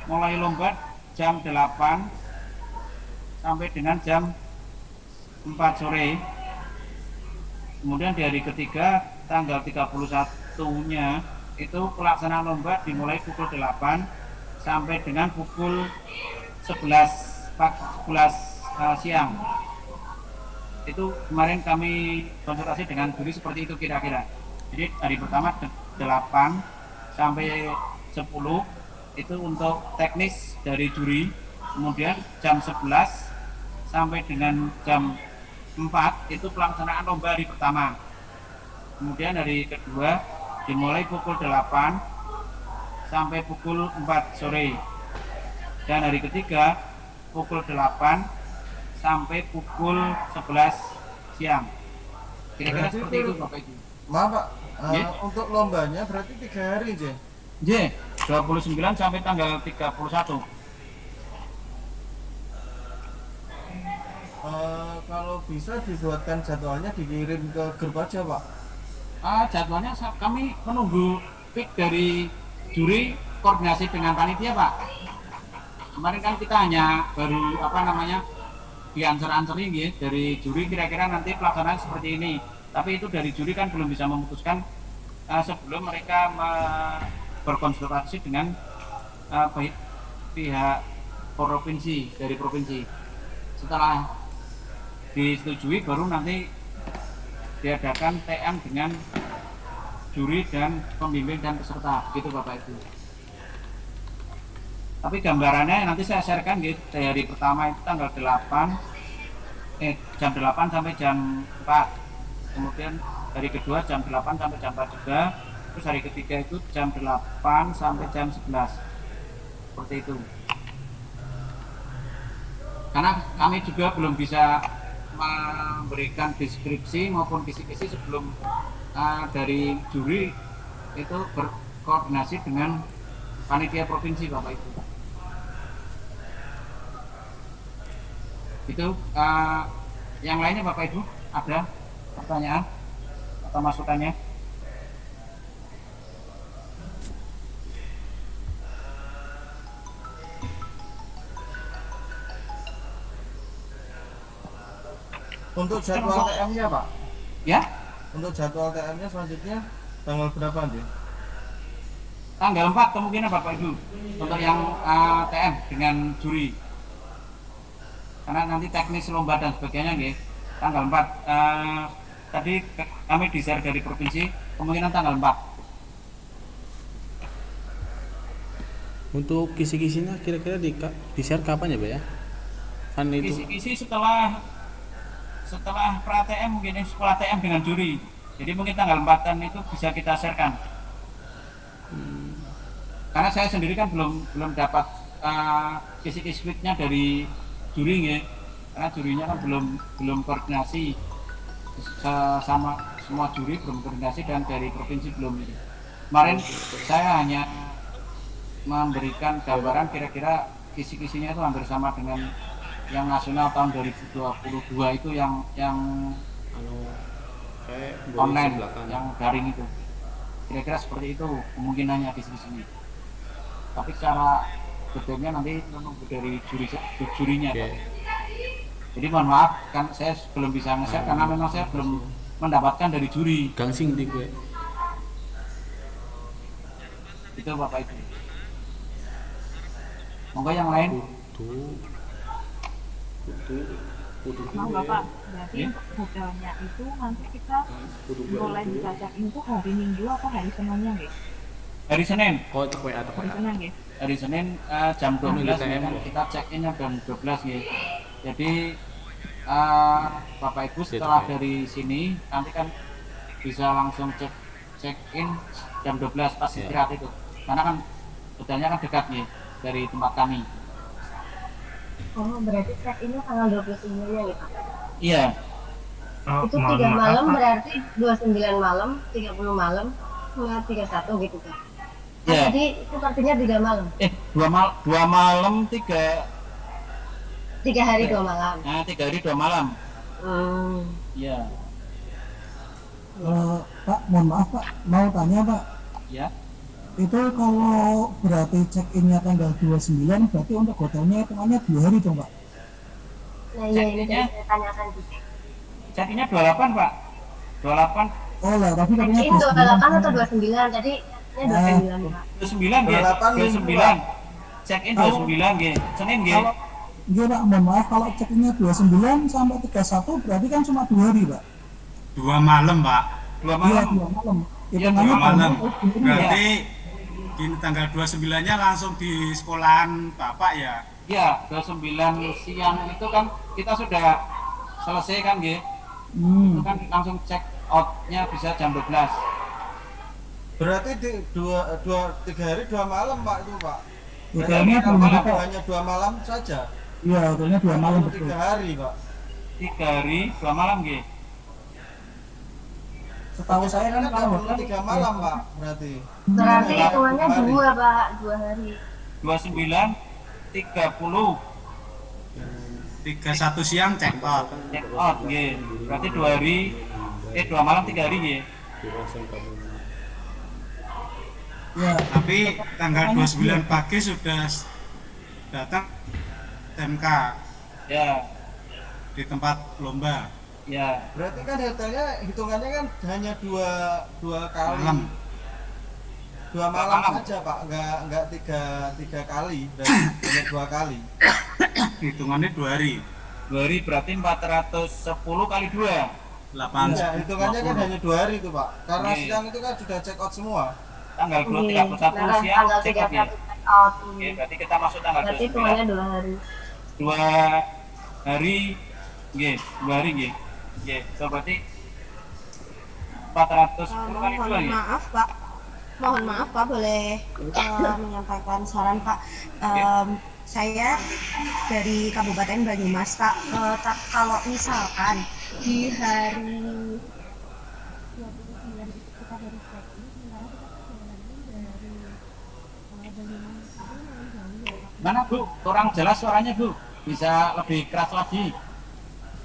[SPEAKER 1] mulai lomba jam 8 sampai dengan jam 4 sore. Kemudian di hari ketiga tanggal 31-nya itu pelaksanaan lomba dimulai pukul 8 sampai dengan pukul 11 siang. Itu kemarin kami konsultasi dengan juri seperti itu kira-kira. Jadi hari pertama 8 sampai 10 itu untuk teknis dari juri. Kemudian jam 11 sampai dengan jam 4 itu pelaksanaan lomba hari pertama. Kemudian hari kedua dimulai pukul 8 sampai pukul 4 sore. Dan hari ketiga pukul 8 sampai pukul 11 siang. Kira-kira seperti itu Bapak Ibu.
[SPEAKER 11] Maaf Pak, untuk lombanya berarti 3 hari J?
[SPEAKER 1] J, 29 sampai tanggal 31.
[SPEAKER 11] Kalau bisa dibuatkan jadwalnya dikirim ke grup aja Pak.
[SPEAKER 1] Jadwalnya kami menunggu fix dari juri koordinasi dengan panitia Pak. Kemarin kan kita hanya baru diansur-ansuri gitu dari juri kira-kira nanti pelaksanaan seperti ini. Tapi itu dari juri kan belum bisa memutuskan sebelum mereka berkonsultasi dengan pihak provinsi dari provinsi. Setelah disetujui baru nanti diadakan TM dengan juri dan pembimbing dan peserta gitu Bapak Ibu. Tapi gambarannya nanti saya sharekan gitu. Dari pertama itu tanggal 8 jam 8 sampai jam 4. Kemudian hari kedua jam 8 sampai jam 4 juga. Terus hari ketiga itu jam 8 sampai jam 11. Seperti itu. Karena kami juga belum bisa memberikan deskripsi maupun kisi-kisi sebelum dari juri itu berkoordinasi dengan panitia provinsi Bapak Ibu. Itu yang lainnya Bapak Ibu ada pertanyaan atau masukannya?
[SPEAKER 11] Untuk jadwal TM-nya Pak?
[SPEAKER 1] Ya?
[SPEAKER 11] Untuk jadwal TM-nya selanjutnya tanggal berapa nanti?
[SPEAKER 1] Tanggal 4 kemungkinan Bapak Ibu untuk yang TM dengan juri. Karena nanti teknis lomba dan sebagainya nggih. Tanggal 4 tadi kami di-share dari provinsi kemungkinan tanggal 4.
[SPEAKER 9] Untuk kisi-kisinya kira-kira di-share kapan ya Pak ya? Kan itu
[SPEAKER 1] Kisi-kisi setelah pra-TM mungkin sekolah TM dengan juri. Jadi mungkin tanggal 4-an itu bisa kita sharekan. Karena saya sendiri kan belum dapat kisi-kisi-nya dari juri nggih. Karena jurinya kan belum koordinasi sama semua juri, belum koordinasi dan dari provinsi belum ini. Kemarin saya hanya memberikan gambaran kira-kira kisi-kisinya itu hampir sama dengan yang nasional tahun 2022 itu yang online, yang daring itu. Kira-kira seperti itu kemungkinannya kisi-kisinya. Tapi secara detailnya nanti menunggu dari jurinya. Okay. Jadi mohon maaf kan saya belum bisa nge-share karena memang saya belum mendapatkan dari juri.
[SPEAKER 9] Gangsing di gue.
[SPEAKER 1] Itu Bapak Ibu. Monggo yang lain.
[SPEAKER 7] Nah Bapak, berarti untuk hotelnya itu nanti kita mulai dibacain itu hari Minggu atau hari Seninnya nggih?
[SPEAKER 1] Hari Senin.
[SPEAKER 9] Oh, cek WA atau
[SPEAKER 7] Hari Senin nggih.
[SPEAKER 1] Hari Senin jam 12 kan kita check-innya jam 12 nggih. Jadi Bapak Ibu setelah dari sini nanti kan bisa langsung check-in jam 12 pas istirahat itu. Karena kan hotelnya kan dekat nih dari tempat kami.
[SPEAKER 10] Oh, berarti check-innya tanggal 29 ya Pak?
[SPEAKER 1] Iya.
[SPEAKER 10] Itu 3 malam berarti 29 malam, 30 malam, sama 31 gitu Pak?
[SPEAKER 1] Iya.
[SPEAKER 10] Jadi itu artinya 3 malam?
[SPEAKER 1] 2 malam 3
[SPEAKER 10] 3 hari 2 malam.
[SPEAKER 1] Nah, 3 hari 2 malam. Iya.
[SPEAKER 2] Pak, mohon maaf Pak, mau tanya Pak.
[SPEAKER 1] Ya.
[SPEAKER 2] Itu kalau berarti check-innya tanggal 29, berarti untuk hotelnya hitungannya 2 hari dong Pak?
[SPEAKER 10] Nah iya ini
[SPEAKER 1] Check-innya?
[SPEAKER 10] saya tanyakan juga.
[SPEAKER 1] Check-innya 28 Pak. 28.
[SPEAKER 2] Oh lah, tapi katanya
[SPEAKER 10] Check-in 28 atau 29, tadi ini 29 Pak.
[SPEAKER 1] 29 G. 29. Check-in 29 G. Senin G.
[SPEAKER 2] Iya Pak, mohon maaf kalau check-innya 29 sampai 31 berarti kan cuma 2 hari Pak?
[SPEAKER 6] 2 malam Pak.
[SPEAKER 1] 2
[SPEAKER 2] Iya,
[SPEAKER 1] malam.
[SPEAKER 2] 2 malam.
[SPEAKER 1] Iya,
[SPEAKER 6] 2 malam.
[SPEAKER 2] Berarti
[SPEAKER 6] Berarti di tanggal 29-nya langsung di sekolahan Bapak ya?
[SPEAKER 1] Iya, 29 siang itu kan kita sudah selesai kan G. Itu kan langsung check out-nya bisa jam 12.
[SPEAKER 11] Berarti di 3 hari 2 malam Pak itu Pak.
[SPEAKER 2] Hotelnya
[SPEAKER 11] Berarti
[SPEAKER 2] belum
[SPEAKER 11] malam
[SPEAKER 2] ada.
[SPEAKER 11] hanya 2 malam saja.
[SPEAKER 2] Iya, hotelnya 2 malam betul.
[SPEAKER 11] 3 hari Pak.
[SPEAKER 1] 3 hari 2 malam G.
[SPEAKER 2] Setahu saya kan
[SPEAKER 11] Kan
[SPEAKER 2] kalau
[SPEAKER 11] perlu
[SPEAKER 2] hotel
[SPEAKER 11] 3 malam Pak berarti.
[SPEAKER 10] Berarti hitungannya 2 Pak, 2 hari.
[SPEAKER 1] 29 30
[SPEAKER 6] 31 siang check out.
[SPEAKER 1] check out G. Berarti 2 hari 2 malam 3 hari G.
[SPEAKER 2] ya.
[SPEAKER 6] Tapi tanggal 29 pagi sudah datang TMK
[SPEAKER 1] Ya.
[SPEAKER 6] di tempat lomba.
[SPEAKER 1] Ya.
[SPEAKER 11] Berarti kan hotelnya hitungannya kan hanya dua kali.
[SPEAKER 6] Malam.
[SPEAKER 11] 2 malam saja Pak, enggak tiga kali, berarti hanya 2 kali.
[SPEAKER 6] Hitungannya 2 hari.
[SPEAKER 1] 2 hari berarti 410 kali 2.
[SPEAKER 6] 8.
[SPEAKER 11] Iya, hitungannya kan hanya 2 hari itu Pak. Karena
[SPEAKER 1] Oke.
[SPEAKER 11] siang itu kan sudah check out semua.
[SPEAKER 1] Tanggal 31
[SPEAKER 10] Nah,
[SPEAKER 1] siang
[SPEAKER 10] tanggal
[SPEAKER 1] check out
[SPEAKER 10] 31
[SPEAKER 1] ya.
[SPEAKER 10] check out.
[SPEAKER 1] Oke, berarti kita masuk tanggal
[SPEAKER 10] Berarti hitungannya
[SPEAKER 1] 29.
[SPEAKER 10] 2 hari.
[SPEAKER 1] 2 hari G, 2 hari G. G. So berarti 410 kali 2
[SPEAKER 12] Mohon
[SPEAKER 1] ya.
[SPEAKER 12] maaf Pak, mohon maaf Pak, boleh menyampaikan saran Pak. Saya dari Kabupaten Banyumas Pak. Kalau misalkan di hari 29 itu kita baru check-in, sementara kita perjalanan dari Banyumas itu lumayan jauh ya Pak.
[SPEAKER 1] Mana Bu? Kurang jelas suaranya Bu. Bisa lebih keras lagi.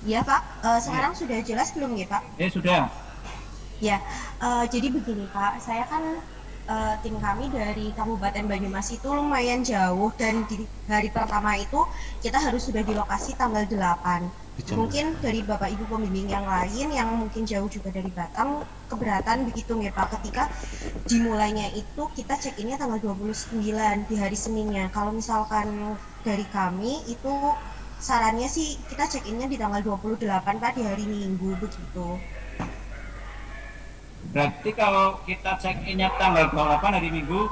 [SPEAKER 12] Iya Pak, sekarang sudah jelas belum ya Pak?
[SPEAKER 1] Sudah.
[SPEAKER 12] Ya, jadi begini Pak, saya kan tim kami dari Kabupaten Banyumas itu lumayan jauh dan di hari pertama itu kita harus sudah di lokasi tanggal 8. Mungkin dari Bapak Ibu pembimbing yang lain yang mungkin jauh juga dari Batam keberatan begitu ya Pak, ketika dimulainya itu kita check-innya tanggal 29 di hari Seninnya. Kalau misalkan dari kami itu sarannya sih kita check-innya di tanggal 28 Pak, di hari Minggu begitu.
[SPEAKER 1] Berarti kalau kita check innya tanggal 28 hari Minggu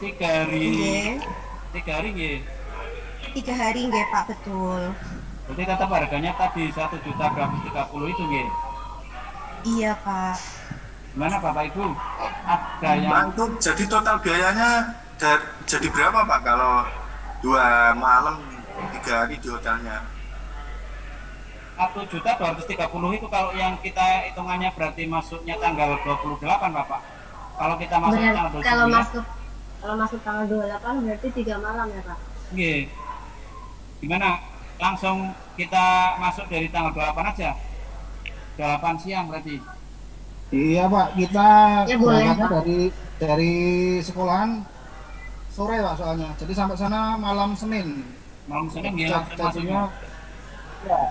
[SPEAKER 1] 3 hari.
[SPEAKER 12] Iya.
[SPEAKER 1] 3 hari nggih.
[SPEAKER 12] 3 hari nggih Pak, betul.
[SPEAKER 1] Berarti tetap harganya tadi 1.230 itu nggih.
[SPEAKER 12] Iya Pak.
[SPEAKER 1] Gimana Bapak Ibu? Ada yang
[SPEAKER 13] Bantu, jadi total biayanya jadi berapa Pak kalau 2 malam 3 hari di hotelnya?
[SPEAKER 1] 1.230 itu kalau yang kita hitungannya berarti masuknya tanggal 28 Bapak. Kalau kita masuk tanggal 29.
[SPEAKER 10] Kalau masuk tanggal 28 berarti 3 malam ya Pak.
[SPEAKER 1] Nggih. Gimana? Langsung kita masuk dari tanggal 28 aja. 28 siang berarti.
[SPEAKER 14] Iya Pak, kita
[SPEAKER 10] Ya, boleh,
[SPEAKER 14] berangkatnya
[SPEAKER 10] Pak.
[SPEAKER 14] dari sekolahan sore Pak soalnya. Jadi sampai sana malam Senin.
[SPEAKER 1] Malam Senin nggih langsung masuk.
[SPEAKER 14] Jadinya ya.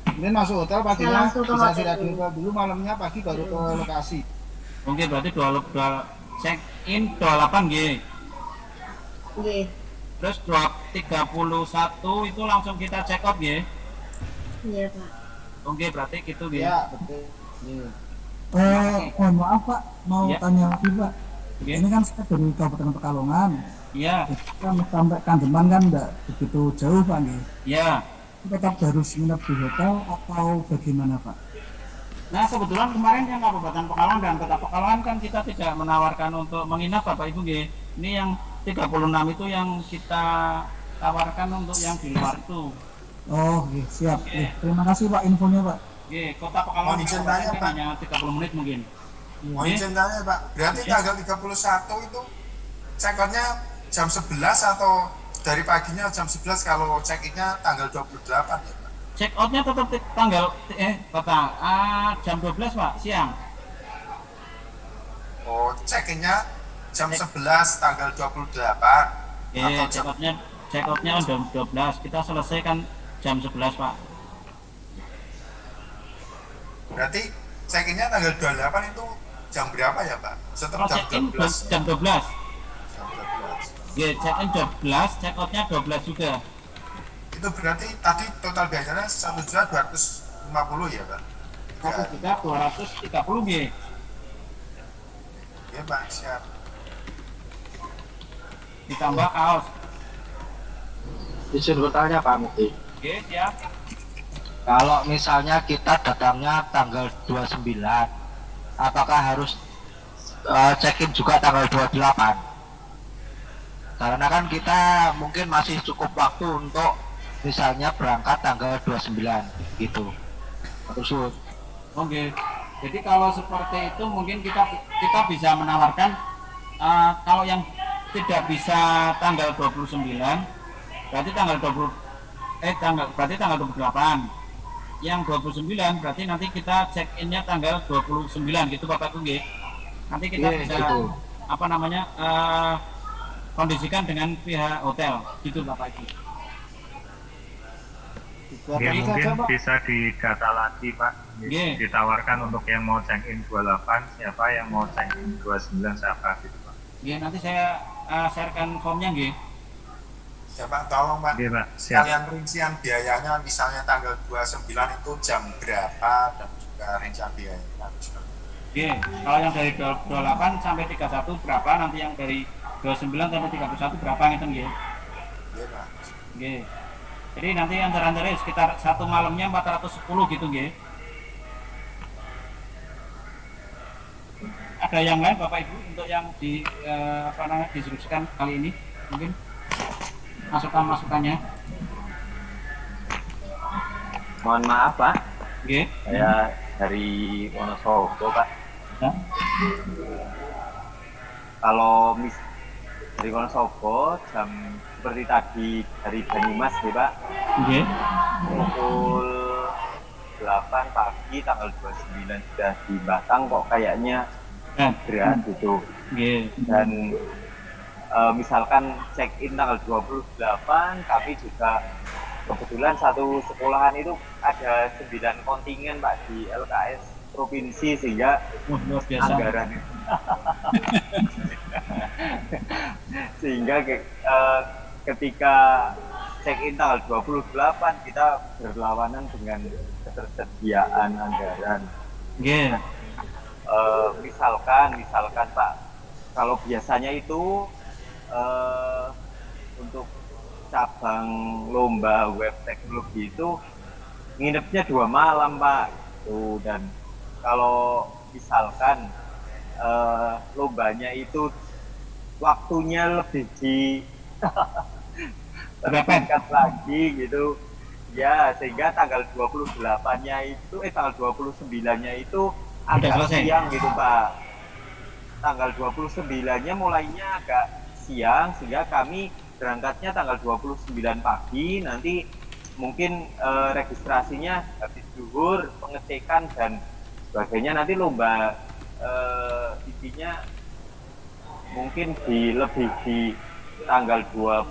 [SPEAKER 14] Ini masuk hotel paginya
[SPEAKER 10] langsung ke
[SPEAKER 14] bisa
[SPEAKER 10] hotel
[SPEAKER 14] istirahat
[SPEAKER 10] dulu.
[SPEAKER 14] dulu, malamnya pagi baru ke lokasi.
[SPEAKER 1] Oke, berarti 2 check in 28 nggih.
[SPEAKER 10] Nggih.
[SPEAKER 1] Terus 31 itu langsung kita check out nggih.
[SPEAKER 10] Iya Pak.
[SPEAKER 1] Oke, berarti gitu nggih.
[SPEAKER 14] Ya, betul. Iya.
[SPEAKER 2] Mohon maaf Pak, mau
[SPEAKER 1] Ya.
[SPEAKER 2] tanya lagi Pak.
[SPEAKER 1] Oke.
[SPEAKER 2] Ini kan saya dari Kabupaten Pekalongan.
[SPEAKER 1] Iya.
[SPEAKER 2] Kan sampai Kandeman kan enggak begitu jauh Pak nih.
[SPEAKER 1] Iya.
[SPEAKER 2] Tetap harus nginep di hotel atau bagaimana Pak?
[SPEAKER 1] Nah, kebetulan kemarin yang Kabupaten Pekalongan dan Kota Pekalongan kan kita tidak menawarkan untuk menginap Bapak Ibu nggih. Ini yang 36 itu yang kita tawarkan untuk yang di luar itu.
[SPEAKER 2] Oh, oke, siap. Terima kasih Pak infonya Pak.
[SPEAKER 1] Nggih, Kota Pekalongan
[SPEAKER 13] Mohon izin
[SPEAKER 1] Kabupaten
[SPEAKER 13] tanya,
[SPEAKER 1] kan
[SPEAKER 13] Pak.
[SPEAKER 1] hanya 30 menit mungkin.
[SPEAKER 13] Mohon izin tanya Pak, berarti
[SPEAKER 1] Ya.
[SPEAKER 13] tanggal 31 itu check-outnya jam 11 atau dari paginya jam 11 kalau check-innya tanggal 28 ya Pak?
[SPEAKER 1] check outnya tetap tanggal jam 12 Pak siang.
[SPEAKER 13] Oh, check-innya jam 11 tanggal 28.
[SPEAKER 1] Check outnya jam 12. Kita selesaikan jam 11 Pak.
[SPEAKER 13] Berarti check-innya tanggal 28 itu jam berapa ya Pak? Setelah jam 12.
[SPEAKER 1] Jam 12.
[SPEAKER 13] Jam 12.
[SPEAKER 1] Ya, check-in 12, check outnya 12 juga.
[SPEAKER 13] Itu berarti tadi total biayanya 1.250 ya Pak?
[SPEAKER 1] 1.230 G.
[SPEAKER 13] Ya Pak, siap.
[SPEAKER 1] Ditambah kaos.
[SPEAKER 15] Izin bertanya Pak Mukti.
[SPEAKER 1] Oke, siap.
[SPEAKER 15] Kalau misalnya kita datangnya tanggal 29, apakah harus check-in juga tanggal 28? Karena kan kita mungkin masih cukup waktu untuk misalnya berangkat tanggal 29 gitu. Maksud.
[SPEAKER 1] Oke. Jadi kalau seperti itu mungkin kita bisa menawarkan kalau yang tidak bisa tanggal 29 berarti tanggal 28. Yang 29 berarti nanti kita check-innya tanggal 29 gitu Bapak Tunggi. Nanti kita bisa gitu. Kondisikan dengan pihak hotel gitu Bapak Ibu.
[SPEAKER 5] Ya, mungkin bisa didata lagi Pak. Ditawarkan untuk yang mau check-in 28 siapa, yang mau check-in 29 siapa gitu Pak.
[SPEAKER 1] Nanti saya sharekan formnya nggih.
[SPEAKER 13] Ya Pak, tolong Pak.
[SPEAKER 5] Pak.
[SPEAKER 13] Sekalian rincian biayanya misalnya tanggal 29 itu jam berapa dan juga rincian biayanya.
[SPEAKER 1] Kalau yang dari 28 sampai 31 berapa, nanti yang dari 29 sampai 31 berapa ngeten nggih.
[SPEAKER 13] Iya Pak.
[SPEAKER 1] Jadi nanti antara sekitar satu malamnya 410 gitu nggih. Ada yang lain Bapak Ibu untuk yang diinstruksikan kali ini mungkin masukannya.
[SPEAKER 16] Mohon maaf Pak.
[SPEAKER 1] Nggih.
[SPEAKER 16] Saya dari Wonosobo Pak.
[SPEAKER 1] Ya.
[SPEAKER 16] Kalau dari Wonosobo jam seperti tadi dari Banyumas ya Pak.
[SPEAKER 1] Nggih.
[SPEAKER 16] Pukul 8 pagi tanggal 29 sudah di Batang kok kayaknya berat gitu. Dan misalkan check-in tanggal 28 tapi juga kebetulan satu sekolahan itu ada 9 kontingen Pak di LKS provinsi sehingga anggaran sehingga ketika check-in tanggal 28 kita berlawanan dengan ketersediaan anggaran. Misalkan Pak, kalau biasanya itu untuk cabang lomba web teknologi itu nginepnya 2 malam Pak. Dan kalau misalkan lombanya itu waktunya lebih tertingkat lagi gitu ya, sehingga tanggal 28-nya itu tanggal 29-nya itu agak siang gitu Pak. Tanggal 29-nya mulainya agak siang sehingga kami berangkatnya tanggal 29 pagi, nanti mungkin registrasinya habis zuhur, pengecekan dan sebagainya, nanti lomba intinya mungkin lebih di tanggal 30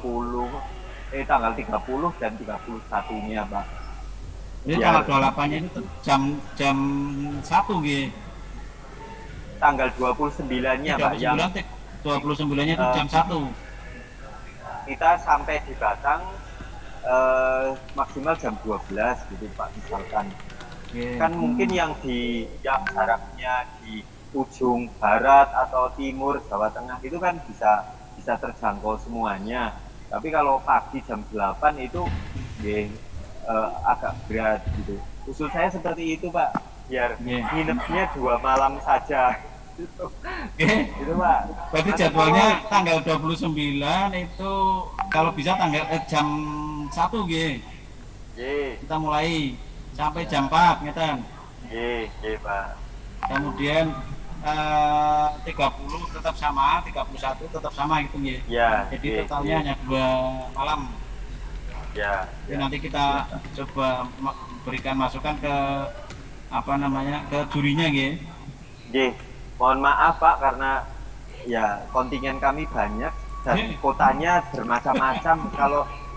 [SPEAKER 16] dan 31-nya Pak.
[SPEAKER 1] Jadi tanggal 28-nya itu jam 1 nggih.
[SPEAKER 16] Tanggal 29-nya Pak, yang
[SPEAKER 1] 29-nya itu jam 1.
[SPEAKER 16] Kita sampai di Batang maksimal jam 12 gitu Pak misalkan. Kan mungkin yang jaraknya di ujung barat atau timur Jawa Tengah itu kan bisa terjangkau semuanya. Tapi kalau pagi jam 8 itu agak berat gitu. Usul saya seperti itu Pak, biar nginepnya 2 malam saja. Gitu Pak.
[SPEAKER 1] Berarti jadwalnya tanggal 29 itu kalau bisa tanggal jam 1 nggih. Kita mulai sampai jam 4 ngeten.
[SPEAKER 16] Nggih Pak.
[SPEAKER 1] Kemudian 30 tetap sama, 31 tetap sama gitu nggih.
[SPEAKER 16] Ya.
[SPEAKER 1] Jadi totalnya hanya 2 malam.
[SPEAKER 16] Ya.
[SPEAKER 1] Jadi nanti kita coba berikan masukan ke ke jurinya nggih.
[SPEAKER 16] Nggih. Mohon maaf Pak karena ya kontingen kami banyak dan kotanya bermacam-macam.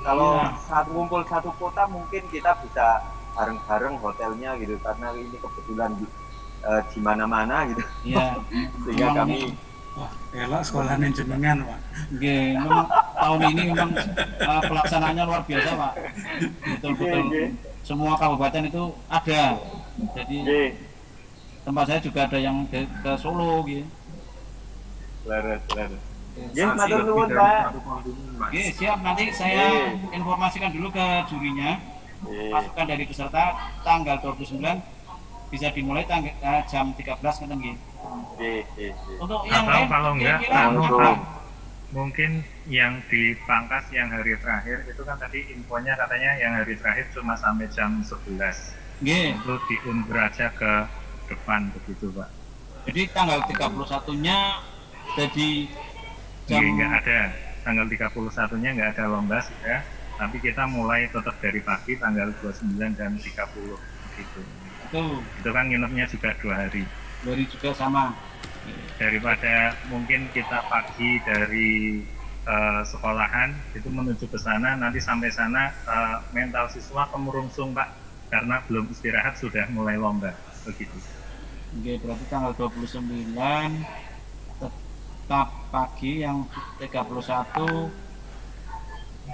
[SPEAKER 16] Kalau ngumpul satu kota mungkin kita bisa bareng-bareng hotelnya gitu karena ini kebetulan di mana-mana gitu.
[SPEAKER 1] Iya.
[SPEAKER 16] Sehingga kami
[SPEAKER 6] elok sekolahnya jenengan, Pak.
[SPEAKER 1] Nggih, memang tahun ini memang pelaksanaannya luar biasa, Pak. Betul-betul semua kabupaten itu ada. Jadi tempat saya juga ada yang ke Solo gitu.
[SPEAKER 16] Laras. Nggih, matur nuwun, Pak.
[SPEAKER 1] Nggih, siap. Nanti saya informasikan dulu ke jurinya. Masukan dari peserta tanggal 29 bisa dimulai jam 13 kan nggih. Untuk yang
[SPEAKER 5] atau
[SPEAKER 1] lain
[SPEAKER 5] kalau enggak
[SPEAKER 1] kira-kira
[SPEAKER 5] mungkin yang dipangkas yang hari terakhir itu kan tadi infonya katanya yang hari terakhir cuma sampai jam 11. Itu diundur aja ke depan begitu Pak.
[SPEAKER 1] Jadi tanggal 31-nya jadi jam
[SPEAKER 5] nggak ada, tanggal 31-nya nggak ada lomba sudah, tapi kita mulai tetap dari pagi tanggal 29 dan 30 gitu. Itu kan nginepnya juga 2 hari.
[SPEAKER 1] Dari juga sama.
[SPEAKER 5] Daripada mungkin kita pagi dari sekolahan itu menuju ke sana, nanti sampai sana mental siswa kemurungsung Pak, karena belum istirahat sudah mulai lomba begitu.
[SPEAKER 1] Oke, berarti tanggal 29 tetap pagi, yang 31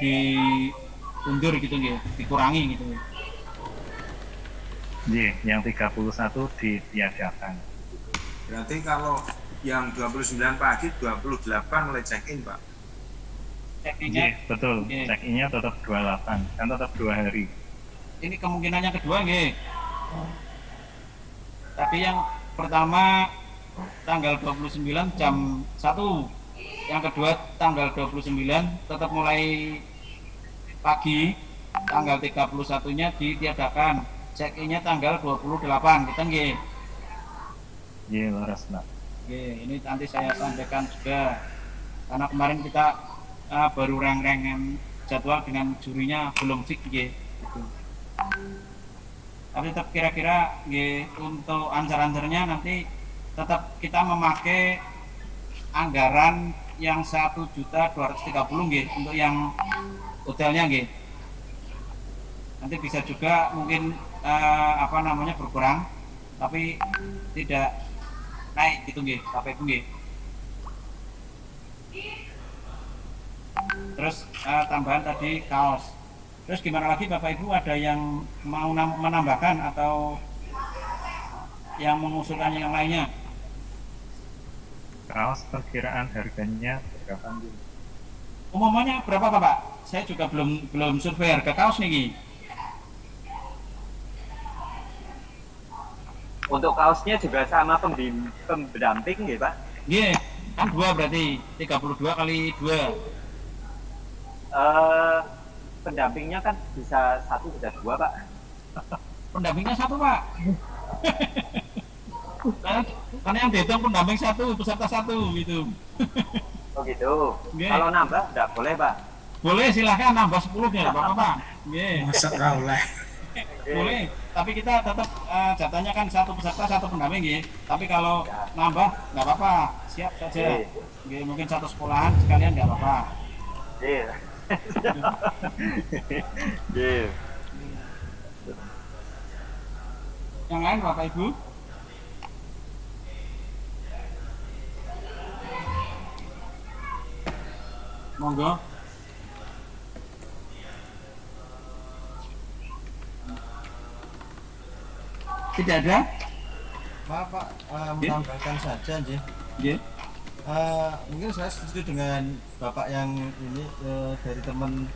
[SPEAKER 1] diundur gitu nggih, dikurangi gitu.
[SPEAKER 5] Iya, yang 31 ditiadakan.
[SPEAKER 13] Berarti kalau yang 29 pagi, 28 mulai check-in, Pak.
[SPEAKER 5] Iya, betul. Check-in-nya tetap 28, kan tetap 2 hari.
[SPEAKER 1] Ini kemungkinannya kedua nggih. Tapi yang pertama tanggal 29 jam 1. Yang kedua tanggal 29 tetap mulai pagi. Tanggal 31-nya ditiadakan. Check-in-nya tanggal 28 kita nggih.
[SPEAKER 5] Iya, laras Pak.
[SPEAKER 1] Ini nanti saya sampaikan juga karena kemarin kita baru reng-rengan jadwal dengan jurinya belum fix gitu. Tapi tetap kira-kira untuk ansar-ansarnya nanti tetap kita memakai anggaran yang 1.230.000 nggih untuk yang hotelnya nggih. Nanti bisa juga mungkin berkurang tapi tidak naik gitu nggih, KPU nggih. Terus tambahan tadi kaos. Terus gimana lagi Bapak Ibu, ada yang mau menambahkan atau yang mengusulkan yang lainnya?
[SPEAKER 5] Kaos perkiraan harganya berapa?
[SPEAKER 1] Umumnya berapa Bapak? Saya juga belum survei harga kaos nih.
[SPEAKER 16] Untuk kaosnya juga sama pendamping nggih Pak?
[SPEAKER 1] Nggih, kan 2 berarti 32 kali 2.
[SPEAKER 16] Pendampingnya kan bisa 1 bisa 2 Pak.
[SPEAKER 1] Pendampingnya 1 Pak. Karena yang dihitung pendamping 1, peserta 1 gitu.
[SPEAKER 16] Oh gitu.
[SPEAKER 1] Nggih.
[SPEAKER 16] Kalau nambah enggak boleh Pak?
[SPEAKER 1] Boleh, silahkan nambah 10 ya Bapak. Nggih.
[SPEAKER 6] Masa boleh.
[SPEAKER 1] Boleh, tapi kita tetap jatahnya kan 1 peserta 1 pendamping nggih. Tapi kalau nambah nggak apa-apa, siap saja. Nggih, mungkin 1 sekolahan sekalian nggak apa-apa.
[SPEAKER 16] Nggih. Nggih.
[SPEAKER 1] Yang lain Bapak Ibu? Monggo. Tidak ada?
[SPEAKER 11] Maaf Pak, menambahkan saja nggih.
[SPEAKER 1] Nggih.
[SPEAKER 11] Mungkin saya setuju dengan Bapak yang ini dari teman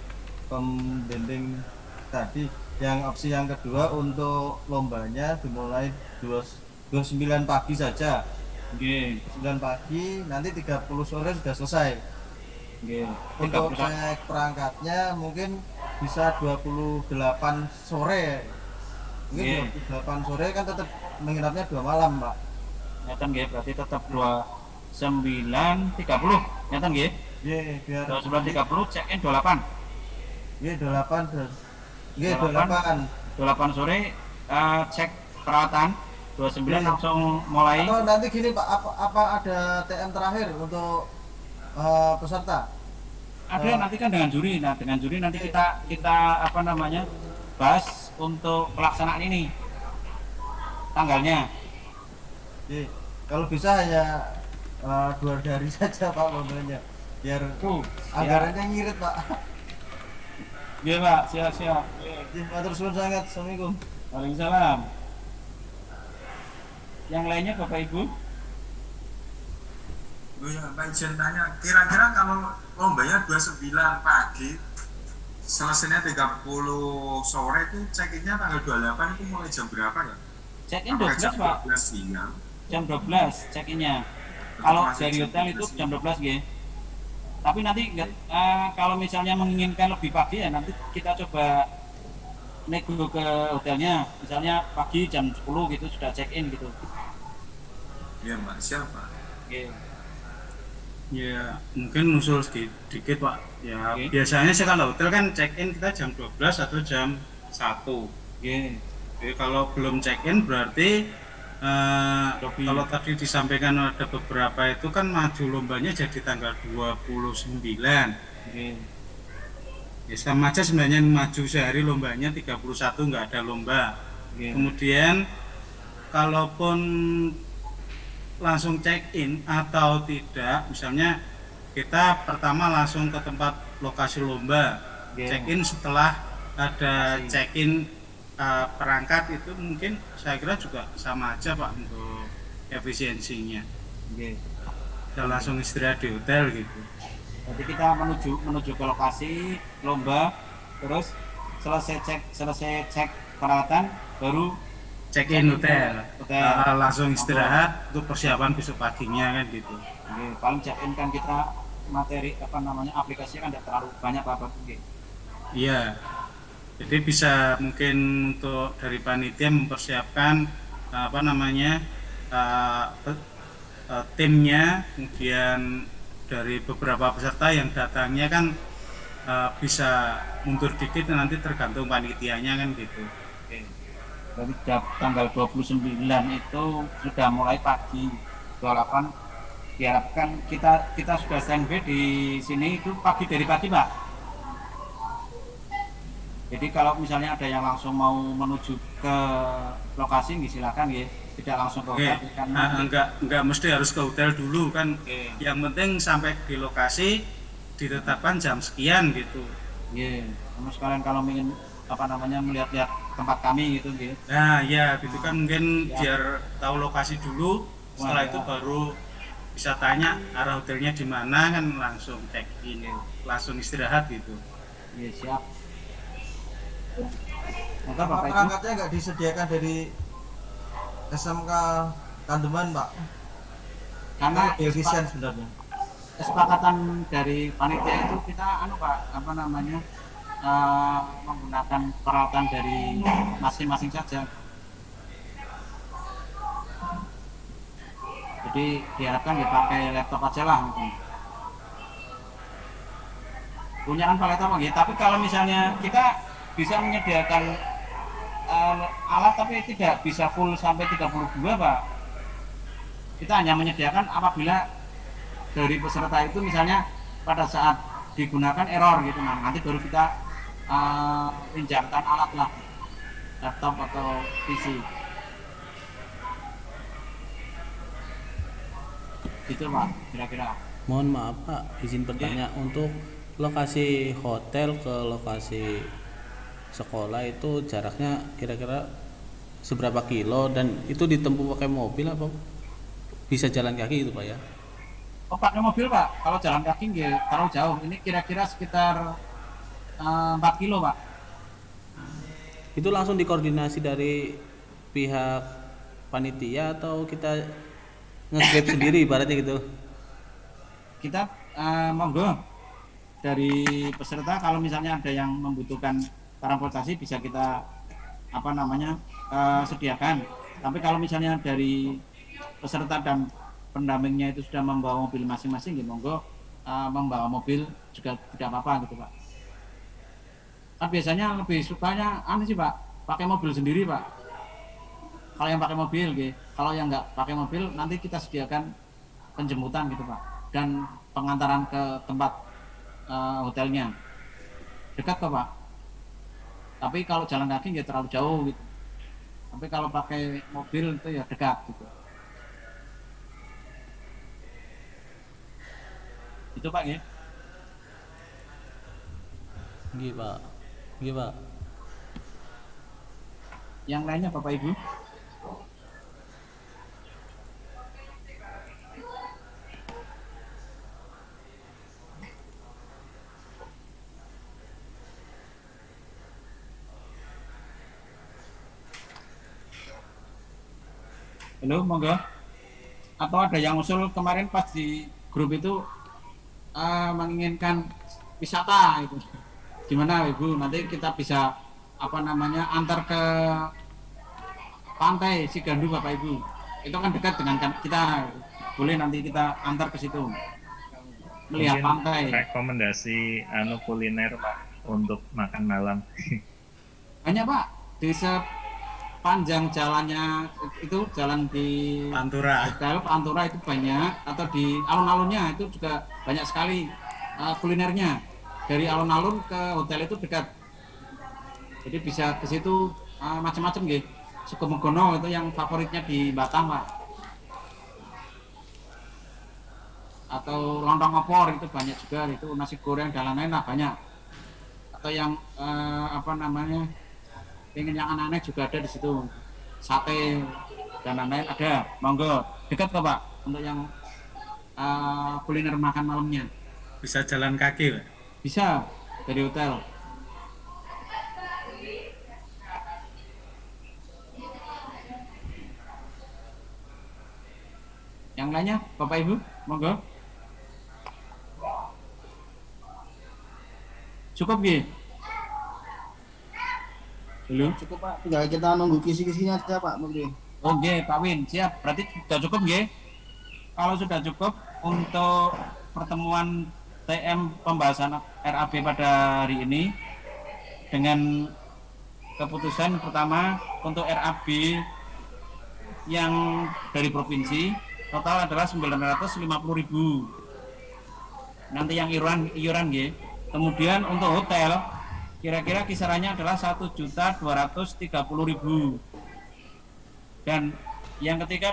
[SPEAKER 11] pembimbing tadi. Yang opsi yang kedua untuk lombanya dimulai 29 pagi saja.
[SPEAKER 1] Nggih.
[SPEAKER 11] 9 pagi, nanti 30 sore sudah selesai.
[SPEAKER 1] Nggih.
[SPEAKER 11] Untuk cek perangkatnya mungkin bisa 28 sore. Mungkin 28 sore kan tetap menginapnya 2 malam, Pak.
[SPEAKER 1] Nyata nggih, berarti tetap 29.30. Nyata nggih?
[SPEAKER 11] Nggih, biar
[SPEAKER 1] 29.30 check in 28.
[SPEAKER 11] Nggih 28 dan nggih
[SPEAKER 1] 28 sore cek perawatan, 29 langsung mulai.
[SPEAKER 11] Atau nanti gini Pak, apa ada TM terakhir untuk peserta?
[SPEAKER 1] Ada nanti kan dengan juri. Nah, dengan juri nanti kita apa namanya? Bahas untuk pelaksanaan ini. Tanggalnya.
[SPEAKER 11] Kalau bisa hanya 2 hari saja Pak lombanya. Biar anggarannya ngirit Pak.
[SPEAKER 1] Iya Pak, siap.
[SPEAKER 11] Matur suwun sangat. Assalamualaikum.
[SPEAKER 1] Waalaikumsalam. Yang lainnya Bapak Ibu?
[SPEAKER 13] Oh ya, Pak izin tanya, kira-kira kalau lombanya 29 pagi, selesainya 30 sore itu check-in-nya tanggal 28 itu mulai jam berapa ya?
[SPEAKER 1] Check-in 12 Pak.
[SPEAKER 13] 12 siang.
[SPEAKER 1] Jam 12 check-in-nya. Kalau dari hotel itu jam 12 ya. Tapi nanti kalau misalnya menginginkan lebih pagi ya nanti kita coba nego ke hotelnya. Misalnya pagi jam 10 gitu sudah check-in gitu.
[SPEAKER 13] Iya Mbak, siapa?
[SPEAKER 1] Oke.
[SPEAKER 6] Ya, mungkin usul sedikit Pak. Ya, biasanya sih kalau hotel kan check-in kita jam 12 atau jam 1. Jadi kalau belum check-in berarti kalau tadi disampaikan ada beberapa itu kan maju lombanya jadi tanggal 29. Ya sama aja sebenarnya maju sehari lombanya 31 nggak ada lomba. Kemudian kalaupun langsung check-in atau tidak, misalnya kita pertama langsung ke tempat lokasi lomba, check-in setelah ada check-in perangkat itu mungkin saya kira juga sama aja Pak untuk efisiensinya. Kita langsung istirahat di hotel gitu.
[SPEAKER 1] Jadi kita menuju ke lokasi lomba, terus selesai cek peralatan baru
[SPEAKER 6] check-in hotel. Langsung istirahat untuk persiapan besok paginya kan gitu.
[SPEAKER 1] Paling check-in kan kita materi aplikasinya kan tidak terlalu banyak Pak.
[SPEAKER 6] Iya. Jadi bisa mungkin untuk dari panitia mempersiapkan timnya, kemudian dari beberapa peserta yang datangnya kan bisa mundur dikit nanti tergantung panitianya kan gitu.
[SPEAKER 1] Dari tanggal 29 itu sudah mulai pagi 28 diharapkan kita sudah standby di sini itu dari pagi Pak. Jadi kalau misalnya ada yang langsung mau menuju ke lokasi, silakan ya, tidak langsung ke hotel.
[SPEAKER 6] Enggak mesti harus ke hotel dulu kan. Yang penting sampai di lokasi ditetapkan jam sekian gitu.
[SPEAKER 1] Kamu sekalian kalau ingin melihat-lihat tempat kami gitu.
[SPEAKER 6] Nah ya, gitu kan mungkin biar tahu lokasi dulu. Setelah itu baru bisa tanya arah hotelnya di mana kan langsung check in, langsung istirahat gitu.
[SPEAKER 1] Iya siap.
[SPEAKER 11] Apa perangkatnya nggak disediakan dari SMK Kandeman Pak?
[SPEAKER 1] Karena
[SPEAKER 11] efisien sebenarnya.
[SPEAKER 1] Kesepakatan dari panitia itu kita menggunakan peralatan dari masing-masing saja. Jadi diharapkan pakai laptop aja lah mungkin. Punyaan Pak laptop gitu. Tapi kalau misalnya kita bisa menyediakan alat tapi tidak bisa full sampai 32 Pak. Kita hanya menyediakan apabila dari peserta itu misalnya pada saat digunakan error gitu, nanti baru kita pinjamkan alat lah, laptop atau PC. Gitu Pak, kira-kira.
[SPEAKER 9] Mohon maaf Pak, izin bertanya untuk lokasi hotel ke lokasi sekolah itu jaraknya kira-kira seberapa kilo dan itu ditempuh pakai mobil apa bisa jalan kaki itu Pak ya?
[SPEAKER 1] Oh pakai mobil Pak, kalau jalan kaki nggak terlalu jauh, ini kira-kira sekitar 4 kilo Pak.
[SPEAKER 9] Itu langsung dikoordinasi dari pihak panitia atau kita nge-grab sendiri ibaratnya gitu?
[SPEAKER 1] Kita monggo dari peserta kalau misalnya ada yang membutuhkan transportasi bisa kita sediakan. Tapi kalau misalnya dari peserta dan pendampingnya itu sudah membawa mobil masing-masing, monggo membawa mobil juga tidak apa-apa gitu Pak. Kan biasanya lebih sukanya sih Pak, pakai mobil sendiri Pak. Kalau yang pakai mobil gitu. Kalau yang nggak pakai mobil nanti kita sediakan penjemputan gitu Pak, dan pengantaran ke tempat hotelnya. Dekat kok Pak. Tapi kalau jalan kaki ya terlalu jauh gitu. Tapi kalau pakai mobil itu ya dekat gitu. Itu Pak ya.
[SPEAKER 9] Pak.
[SPEAKER 1] Yang lainnya Bapak Ibu? Halo, monggo. Atau ada yang usul kemarin pas di grup itu menginginkan wisata itu. Gimana Ibu? Nanti kita bisa antar ke pantai Sigandu Bapak Ibu. Itu kan dekat dengan kita. Boleh nanti kita antar ke situ. Melihat
[SPEAKER 5] mungkin
[SPEAKER 1] pantai.
[SPEAKER 5] Rekomendasi kuliner Pak untuk makan malam.
[SPEAKER 1] Banyak Pak. Di sepanjang jalannya itu jalan di
[SPEAKER 6] Pantura.
[SPEAKER 1] Hotel Pantura itu banyak, atau di alun-alunnya itu juga banyak sekali kulinernya. Dari alun-alun ke hotel itu dekat. Jadi bisa ke situ macam-macam gitu. Sukomegono itu yang favoritnya di Batang Pak. Atau lontong opor itu banyak juga, itu nasi goreng dan lain-lain lah banyak. Atau yang pengen yang aneh-aneh juga ada di situ. Sate dan lain-lain ada. Monggo, dekat kok Pak untuk yang kuliner makan malamnya.
[SPEAKER 6] Bisa jalan kaki Pak?
[SPEAKER 1] Bisa dari hotel. Yang lainnya Bapak Ibu, monggo. Cukup G? Belum?
[SPEAKER 14] Cukup Pak, tinggal kita nunggu kisi-kisinya aja Pak mungkin.
[SPEAKER 1] Oke Pak Win, siap. Berarti sudah cukup G? Kalau sudah cukup untuk pertemuan TM pembahasan RAB pada hari ini, dengan keputusan pertama untuk RAB yang dari provinsi total adalah 950.000. Nanti yang iuran G. Kemudian untuk hotel kira-kira kisarannya adalah 1.230.000. Dan yang ketiga